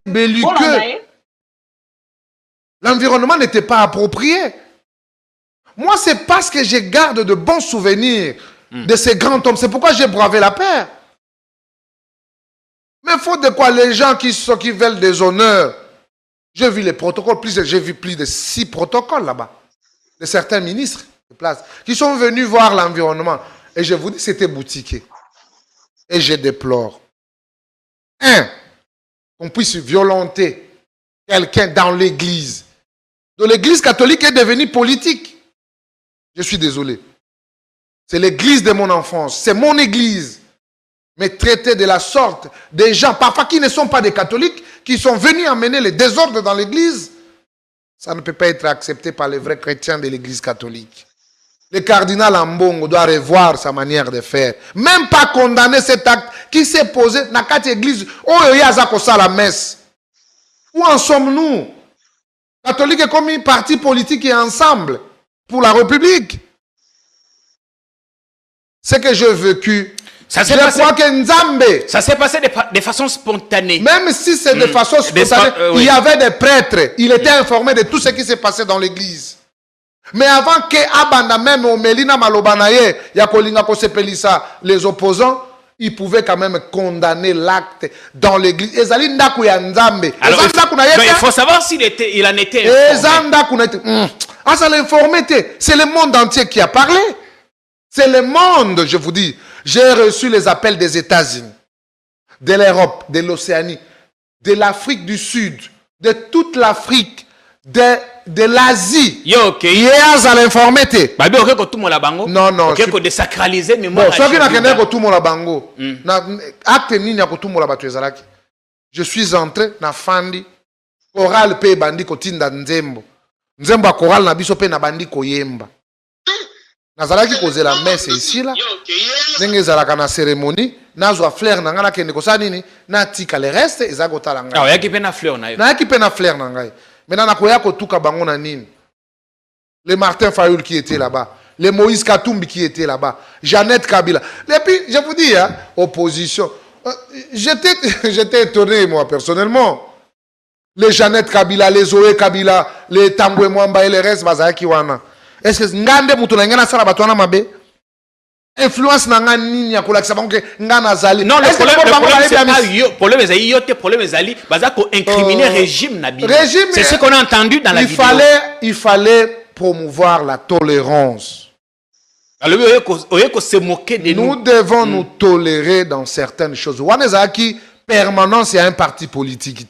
Belliqueux. L'environnement n'était pas approprié. Moi, c'est parce que je garde de bons souvenirs de ces grands hommes. C'est pourquoi j'ai bravé la paix. Mais faute de quoi les gens qui veulent des honneurs. J'ai vu les protocoles, j'ai vu plus de 6 protocoles là-bas. De certains ministres de place qui sont venus voir l'environnement. Et je vous dis, c'était boutiqué. Et je déplore. Qu'on puisse violenter quelqu'un dans l'église. Donc l'église catholique est devenue politique. Je suis désolé. C'est l'église de mon enfance. C'est mon église. Mais traiter de la sorte des gens, parfois qui ne sont pas des catholiques, qui sont venus amener les désordres dans l'église, ça ne peut pas être accepté par les vrais chrétiens de l'église catholique. Le cardinal Ambongo doit revoir sa manière de faire. Même pas condamner cet acte qui s'est posé dans cette église. Oh, il y a la messe. Où en sommes-nous? Catholiques et comme un parti politique et ensemble pour la République. Ce que j'ai vécu, je crois que Nzambe. Ça s'est passé de façon spontanée. Même si c'est de façon spontanée, il y avait des prêtres. Il était informé de tout ce qui s'est passé dans l'église. Mais avant que Abanda même au Melina Malobanaye, Yakolinga Kosepelisa, les opposants, ils pouvaient quand même condamner l'acte dans l'église. Alors, il faut savoir s'il en était informé. Ah, ça l'informé. C'est le monde entier qui a parlé. C'est le monde, je vous dis. J'ai reçu les appels des États-Unis, de l'Europe, de l'Océanie, de l'Afrique du Sud, de toute l'Afrique, de l'Asie. Hier, à l'informité. Non, non. Ok, de sacraliser mémoire. Je suis entré na Fandi. Choral pe bandi kotinda Nzembo. Nzembo a choral na biso pe na bandi koyemba. Nazalaki koze la messe ici là. Ndenge zalaka na cérémonie, nazwa fleur na ngana kende kosa nini, na tika le reste ezagota la ngai. Ah, yaki pe na fleur na yo. Na yaki pe na fleur na ngai. Maintenant, nakoya kotuka bango na nini. Le Martin Fayoul qui était là-bas, le Moïse Katumbi qui était là-bas, Jeannette Kabila. Et puis, je vous dis, hein, opposition. J'étais étonné, moi, personnellement. Les Jeannette Kabila, les Zoé Kabila, les Tamboué Mwamba et les restes, Bazaki Wana. Est-ce que Ngande Moutoulangana Sarabatuana Mabe? Influence n'a nini ya kolakisa bango ke ngana zali. Non, le problème c'est problème ezali bazako incriminer régime nabi. C'est ce qu'on a entendu dans la vidéo. Il fallait promouvoir la tolérance. Nous devons nous tolérer dans certaines choses. Wanezaki permanence à un parti politique.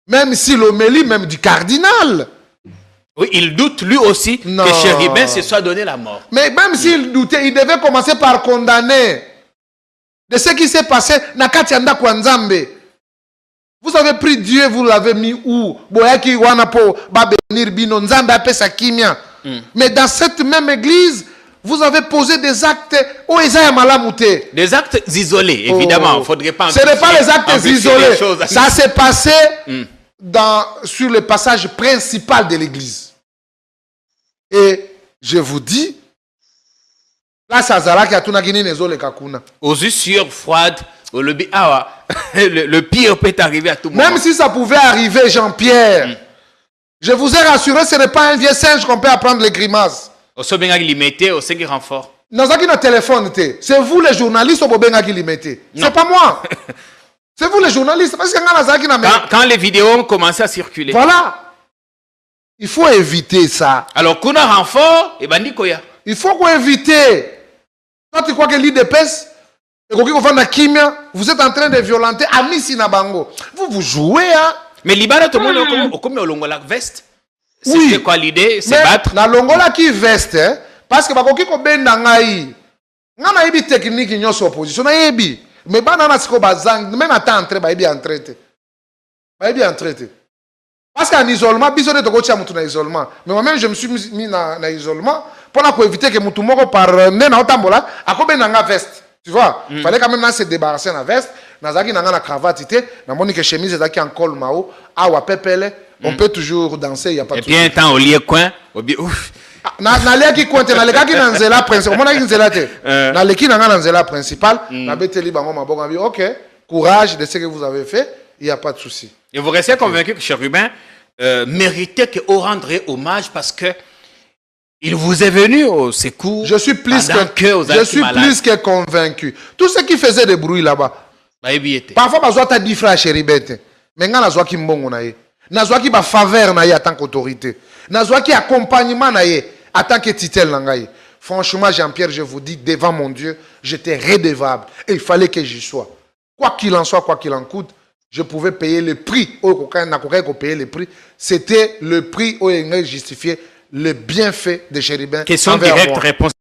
Même si l'homélie même du cardinal. Oui, il doute lui aussi que Chéribin se soit donné la mort. Mais même s'il doutait, il devait commencer par condamner de ce qui s'est passé Nakatianda Kwanzambe. Vous avez pris Dieu, vous l'avez mis où? Boyaki Wanapo, Babenir Bino, Nzambe Apesa Kimia. Mais dans cette même église, vous avez posé des actes où Isaïa Malamouté. Des actes isolés, évidemment. Il ne faudrait pas. Ce n'est pas les actes isolés. Ça s'est passé sur le passage principal de l'église. Et je vous dis, là, ça zala qui a tout nagini nezo le kakuna. Aux sueurs froides, le pire peut arriver à tout moment. Même si ça pouvait arriver, Jean-Pierre, je vous ai rassuré, ce n'est pas un vieux singe qu'on peut apprendre les grimaces. Au sobenga limité, au cinq renfort. Nazaki na téléphone, c'est vous les journalistes au bobenga qui limité. C'est pas moi. C'est vous les journalistes. Parce que quand les vidéos ont commencé à circuler. Voilà. Il faut éviter ça. Alors, qu'on a renfort, et bandi koya. Il faut qu'on évite. Quand tu crois que l'IDPS, vous êtes en train de violenter Amissi Nabango. Vous jouez, hein. Mais Libara, tout le monde, comme au Longola veste. C'est quoi l'idée? C'est battre. Na Longola qui veste, hein. Parce que bakoki ko benda ngai. Ngana yebi technique nyoso opposition na yebi. Mais banana siko bazang, même attend entrer ba yebi entrer. Ba yebi entrer. Parce qu'en isolement, bisonne de gocha mutu na isolement. Mais moi-même, je me suis mis na isolement pour éviter que mutu moko par nena otambola akobe nanga veste. Tu vois, il fallait quand même se débarrasser na veste, nazaki nanga na cravate ité, na moni que chemise ezaki en col mao, awa pepele, On peut toujours danser, il n'y a pas de souci. Et puis un temps au lieu coin, ouf. Na qui compte, na leki na nzela principal. Mona ki nzela te. Na leki na nzela principal. Na beteli bango mabongo abi. OK, courage de ce que vous avez fait, il n'y a pas de souci. Et vous restez convaincu que Chérubin méritait qu'on rendrait hommage parce que il vous est venu au secours. Je suis plus que convaincu. Tout ce qui faisait des bruits là-bas. Parfois, je dois dire frère Chérubin. Mais je dois dire mbongo na ye. Na dois dire faveur na ye en tant qu'autorité. Na dois dire accompagnement na ye en tant que titel na ye. Franchement, Jean-Pierre, je vous dis, devant mon Dieu, j'étais redevable. Et il fallait que j'y sois. Quoi qu'il en soit, quoi qu'il en coûte, je pouvais payer le prix. C'était le prix où il justifiait le bienfait de Chérubin. Question directe, réponse.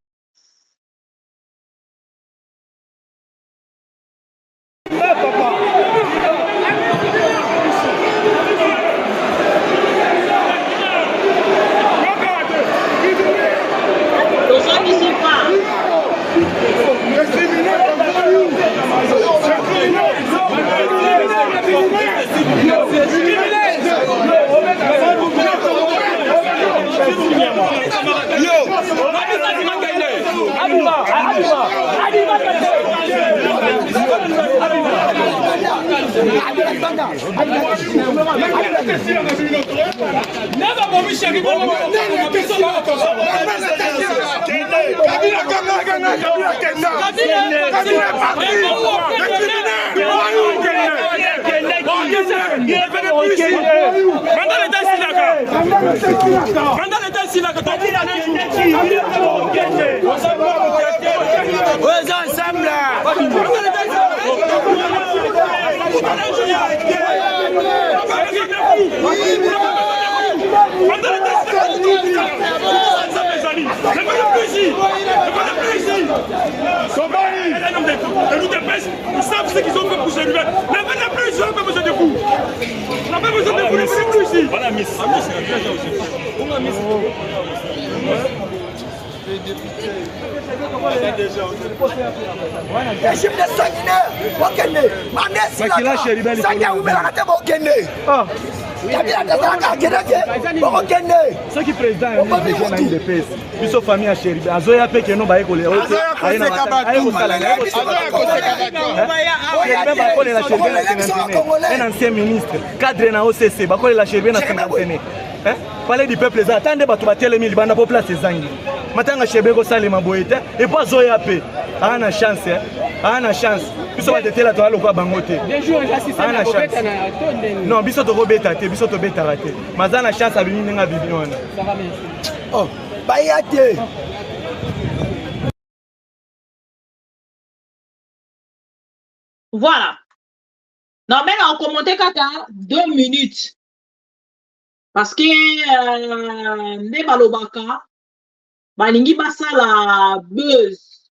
Ils savent ce qu'ils ont fait pour ces nouvelles. Ne venez plus, on n'a pas besoin de vous. On n'a pas besoin de vous, ne venez plus ici. Voilà, Miss. Ce qui président est de paix. Puis sa famille à Chéribin. Azoya pe que non ba école. Un ancien ministre, cadre na OCC, ba ko la Chéribin na 50. Parler du peuple ça attendez ba to batele mili bana po place zangi. Matanga Chéribin ko salema boyete et pas Zoya pe. Ana chance, ana chance. Biso ba tetela to alo kwa bangote. Ana chance. Non, biso to robeta te, biso to beta raté. Mazana chance abimi ninga bibi wana. Ça va merci. Oh, bayate. Voilà. Non, mais on commentait kaka 2 minutes. Parce que ne balobaka balingi basala buzz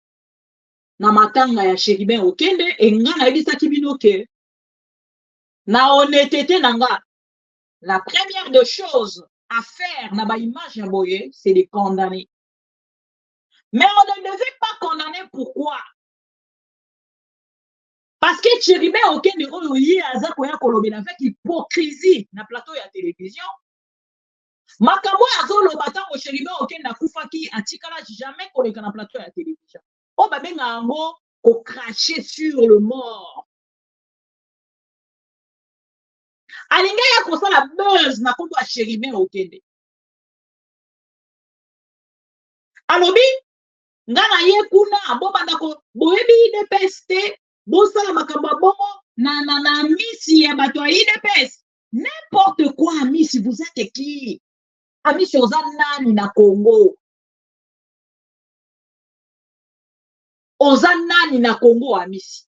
na matanga ya Chéribin okende et nga na yebisaki bino ke na honnêteté nanga la première des choses à faire na ba image ya boye c'est de condamner. Mais on ne devait pas condamner pourquoi? Parce que Chéribin okende oyo yi aza koya kolobela avec hypocrisie na plateau ya télévision. Makambo azoloba tango Chéribin okende akufaki atikala jamais koleka na plateau ya télévision. On va bien cracher sur le mort. Alinga ya kosa la buzz na kombo a Chéribin okende. Alobi ngana ye kuna bobanda ko boyebi IDPS bosala makambo bongo na misi ya bato ya IDPS. N'importe quoi Amisi, vous êtes qui? Amisi oza nani na Congo? Oza nani na Congo Amisi?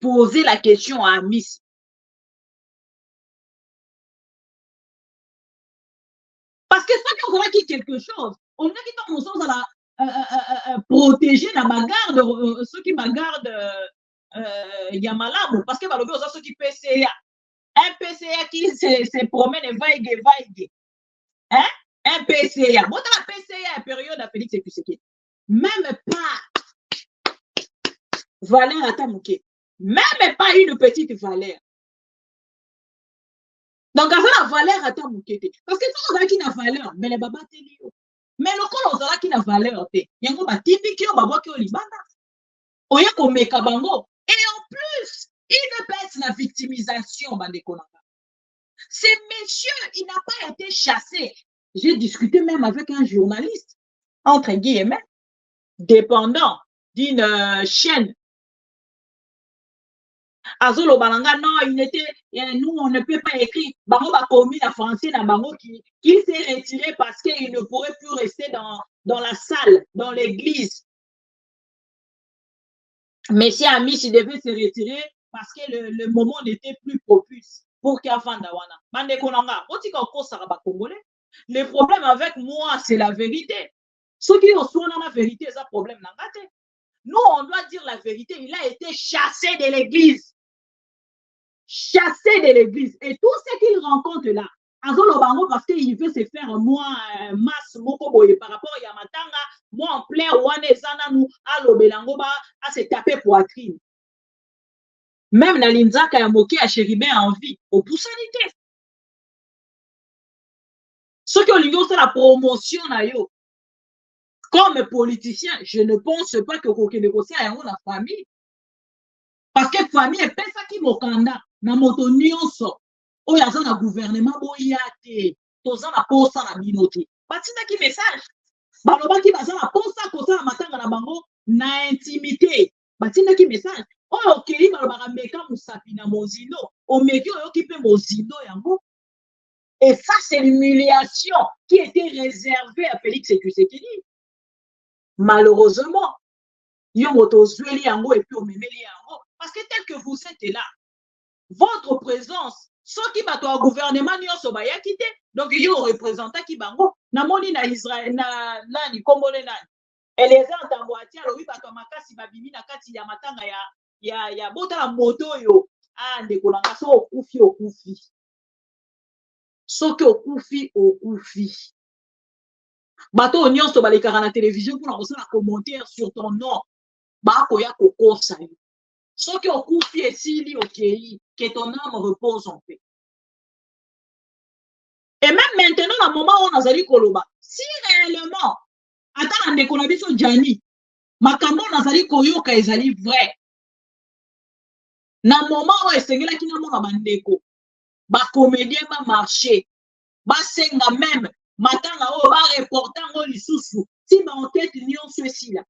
Posez la question à Amisi. Parce que ça qu'on voit qui quelque chose, on a qui dans sens à la protéger la bagarre, ceux qui bagarrent Yamalamu, parce que balobi oza ceux qui PCA. Un PCA qui se promène vague. Hein? Un PCA. Bon, dans la PCA, période à Félix Tshisekedi. Même pas valeur à Tamouké. Même pas une petite valeur. Donc, ça a la valeur à ta moukete. Parce que tout le monde qui a valeur, mais les babas télé. Mais le col aux qui a valeur, il y a un type qui a babo qui a libanda. Oya ko meka bango. Et en plus, il ne peut être la victimisation, bande konaka. Ce monsieur, il n'a pas été chassé. J'ai discuté même avec un journaliste, entre guillemets, dépendant d'une chaîne. Azolo Balanga, non, il était, nous, on ne peut pas écrire. Bango a commis la français dans Bango qui s'est retiré parce qu'il ne pourrait plus rester dans la salle, dans l'église. Monsieur Amis, il devait se retirer parce que le moment n'était plus propice pour qu'il y ait Fandawana. Bande Konanga, on dit qu'on Saraba Congolais. Le problème avec moi, c'est la vérité. Ceux qui ont soin dans la vérité, c'est un problème. Nous, on doit dire la vérité. Il a été chassé de l'église. Chassé de l'église. Et tout ce qu'il rencontre là, Azolo Bango, parce qu'il veut se faire moi, masse, mokoboye par rapport à Yamatanga, moi en plein Wane Zananou, à l'Obelangoba, à se taper poitrine. Même na Linzaka ya moké à Chéribé en vie, au poussanité. Ce que l'Union, c'est la promotion na yo. Comme politicien, je ne pense pas que Koké négocier à la famille. Parce que famille est ça qui mokanda, na moto nyonso. Oyo aza na gouvernement boya te, toza na posa na binote. Batina ki message. Baloba ki baza na posa kosa na matanga na bango na intimité. Batina ki message. Oyo okeli baloba meka musapi na mozindo, omeki oyo ki pe mozindo yango. Et ça, c'est l'humiliation qui était réservée à Félix Tshisekedi. Malheureusement, yomotozueli yango et puis omemeli yango. Parce que tel que vous êtes là, votre présence, ceux qui battent au gouvernement nyonso ba yakite, donc il y a un représentant qui bango, na moni na Israël na nani kombole nani. Et les gens tamboati alo wi bato makasi babimi na kati ya matanga ya bota la moto yo. Ah ndeko na ngaso okufi. Soki okufi. Bato nyonso balekaka na télévision pour na commentaire sur ton nom. Ba koya kokosa yo. Soki okufi esili okei, que ton âme repose en paix. Et même maintenant, dans le moment où on a zali koloba, si réellement, attends, ndeko na biso Jani, makambo na zali koyoka ezali vrai. Na moment où esengela ki na mona bandeko, ba comédien ba marché, ba senga même, matanga o ba reportant o lisusu, si ba enquête nyonso esila.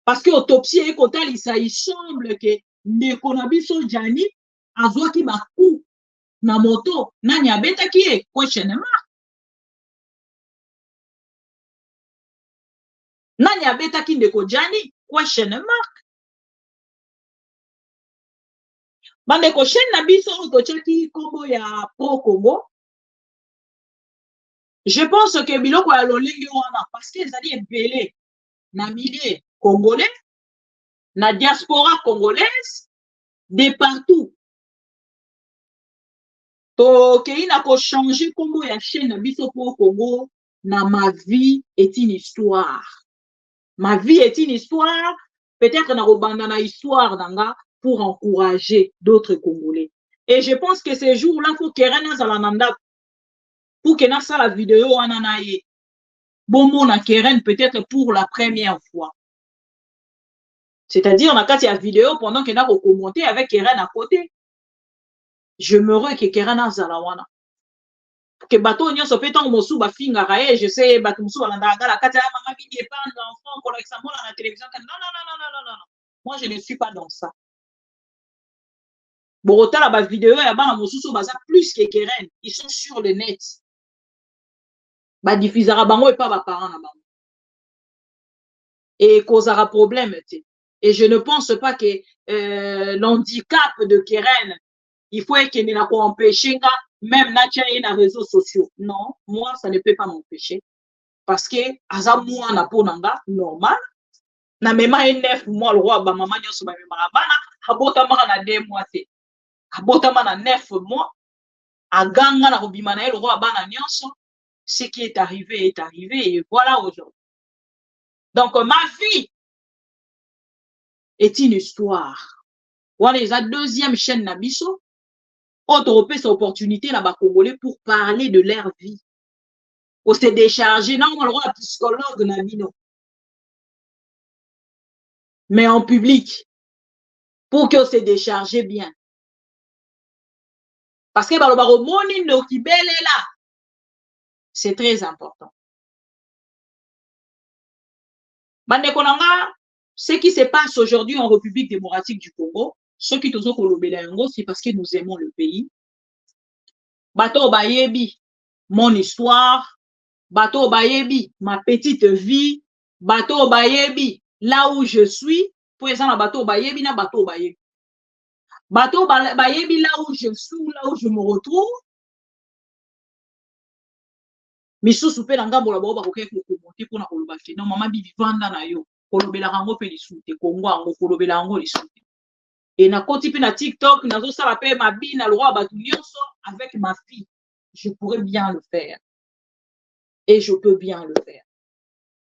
Parce que autopsie et kotalisa, il semble que ndeko na biso Jani azwaki ba coup na moto nani abetaki ye question mark. Nani abetaki ndeko Jani question mark. Bandeko chaîne na biso otochaki kombo ya Pro Congo. Je pense que biloko ya lolingi wana parce que ezali ebele na milieu congolais, na diaspora congolaise, de partout. Tokei na ko changer kombo ya chaîne na biso Pro Congo na ma vie est une histoire. Ma vie est une histoire, peut-être na robanda na histoire nanga pour encourager d'autres Congolais. Et je pense que ces jours-là faut que Keren Zalananda pour que na sa la vidéo ananaye. Bon mon na Keren peut-être pour la première fois. C'est-à-dire, on a quand il y a vidéo pendant qu'il y a commenté avec Keren à côté. Je me rends que Keren a Zalawana. Que bateau n'y a pas tant mosu ba finga rae, je sais bateau mosu ba landa la kata mama qui dépend d'enfants pour l'examen à la télévision. Non. Moi je ne suis pas dans ça. Borota la ba vidéo ya ba mosu so baza plus que Keren, ils sont sur le net. Ba diffusera bango et pas ba parents na bango. Et causera problème. Et je ne pense pas que l'handicap de Keren, il faut qu'il ne l'a pas empêché, même dans les réseaux sociaux. Non, moi, ça ne peut pas m'empêcher. Parce que, aza moi, na po nanga, normal. Na mema 9 mois, le roi, ba maman, nyoso ba mema bana, abota mara na 2 mois, abota na 9 mois, aganga na robima na le roi, bana nyoso, ce qui est arrivé, et voilà aujourd'hui. Donc, ma vie est une histoire. Voilà, la deuxième chaîne Nabiso. autre cette opportunité là-bas congolais pour parler de leur vie. Pour se décharger, non, on a le droit à psychologue Nabino. Mais en public, pour que se décharger bien. Parce que c'est très important. Ce qui se passe aujourd'hui en République démocratique du Congo, ceux qui sont c'est parce que nous aimons le pays. Bato Bayebi, mon histoire. Bato Bayebi, ma petite vie. Bato Bayebi, là où je suis. Pour exemple, Bato Bayebi, na Bato Bayebi. Bato Bayebi, là où je suis, là où je me retrouve. Misu soupe nanga bola boba ko ke ko monter pour na kolobaki. Non, maman bibi vanda na yo. Kolobela rango pe lisute. Kongo ango kolobela rango lisute. Et na koti pe na TikTok, na zo sala pe ma bi na le roi batu nyonso avec ma fille. Je pourrais bien le faire. Et je peux bien le faire.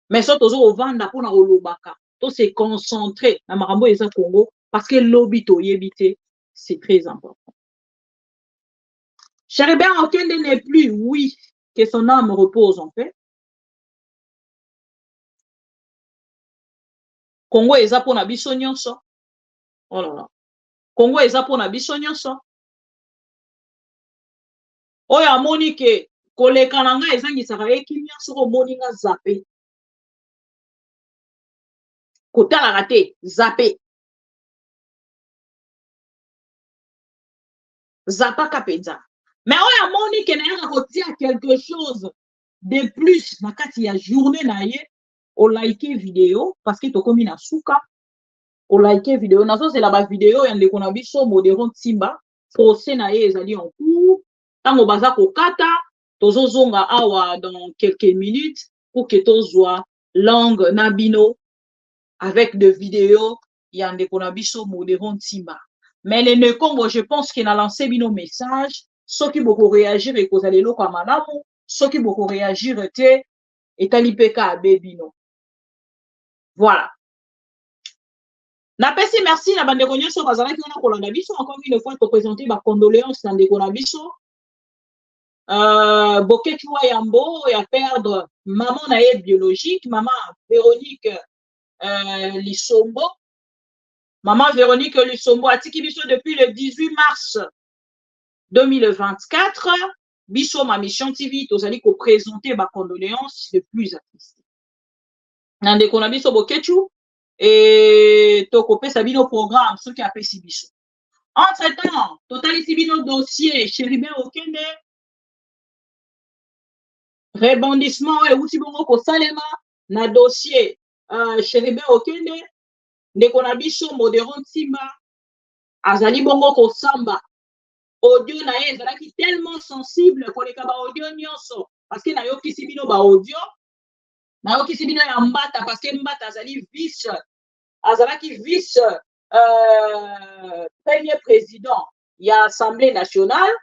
Mais ça tozo o vanda pour na kolobaka. To se concentrer na marambo eza Congo parce que l'obito yebité, c'est très important. Cherubin Okende n'est plus, oui, que son âme repose en paix. Congo eza pona biso nyonso. Oh là là. Congo eza pona biso nyonso. Oyo amoni ke koleka na nga ezangisaka nyonso ko moni nga zappé. Kotala te zappé. Zapaka penza. Mais oyo amoni ke na yaka kotia quelque chose de plus na kati ya journée na ye, o like vidéo parce que tokomi na suka. O like vidéo na so c'est la ba vidéo ya ndeko na biso Modéron Timba, procès na ye ezali en cours. Tango baza kokata, tozozonga awa dans quelques minutes pour que tozwa langue nabino avec de vidéos ya ndeko na biso Modéron Timba. Mais les Congo, je pense qu'il a lancé bino message. Ceux qui beaucoup réagir et cause les locaux à madame, ceux qui beaucoup réagir étaient et talipeka à bébino. Voilà. Napesi merci na bande konyoso bazala ki na kolanda biso encore une fois pour présenter ma condoléance na ndeko na biso. Boketu Yambo ya perdre maman na ye biologique, maman Véronique Lissombo. Maman Véronique Lissombo a tiki biso depuis le 18 mars 2024. Biso ma mission TV, tozali ko présenter ma condoléance le plus attristé. Nande kona biso boketu et toko pesa bino programme ceux qui a pesi biso. Entre-temps, totalisi bino dossier Cherubin Okende. Rebondissement et outi bongo ko salema na dossier Cherubin Okende. Ndeko na biso Modéron Timba azali bongo ko samba audio na ye ezalaki tellement sensible koleka ba audio nyonso parce que na yo kisi bino ba audio na yo kisi bino ya mbata parce que mbata azalaki vice premier président ya Assemblée nationale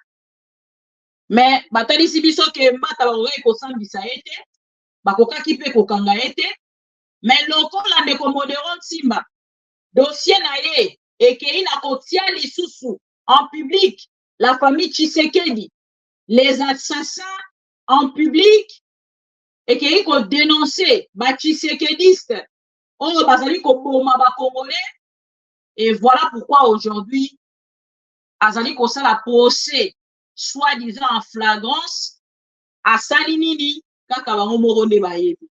mais batalisi biso ke mbata bakoki kosambisa ete bakokaki pe kokanga ete mais lokola ndeko Modéron Timba dossier na ye ekei na kotia lisusu en public la famille Tshisekedi les assassins en public ekei ko dénoncer ba Tshisekedistes oyo bazali ko boma ba Congolais et voilà pourquoi aujourd'hui azali ko sala procès soi-disant en flagrance à Salinini kaka bango moko nde bayebi.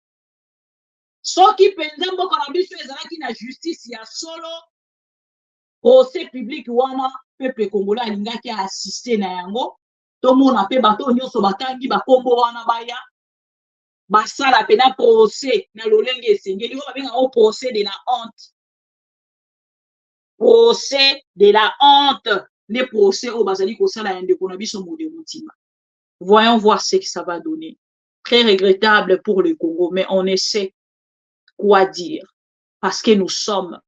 Soki penza mboka na biso ezalaki na justice ya solo procès public wana peuple congolais alingaki assister na yango tomona pe bato nyonso batangi bakombo wana baya basala pe na procès na lolenge esengeli oyo babenga o procès de la honte. Procès de la honte, les procès au bazali kosala ya ndeko na biso Modéron Timba. Voyons voir ce que ça va donner. Très regrettable pour le Congo, mais on essaie quoi dire parce que nous sommes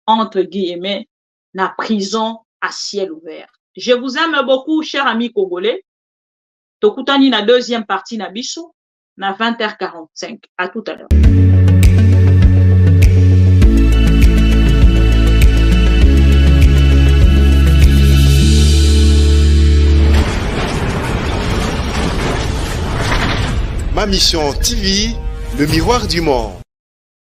entre guillemets la prison à ciel ouvert. Je vous aime beaucoup, chers amis congolais. Tokutani na deuxième partie na biso na 20h45. À tout à l'heure. Ma Mission TV, le miroir du monde.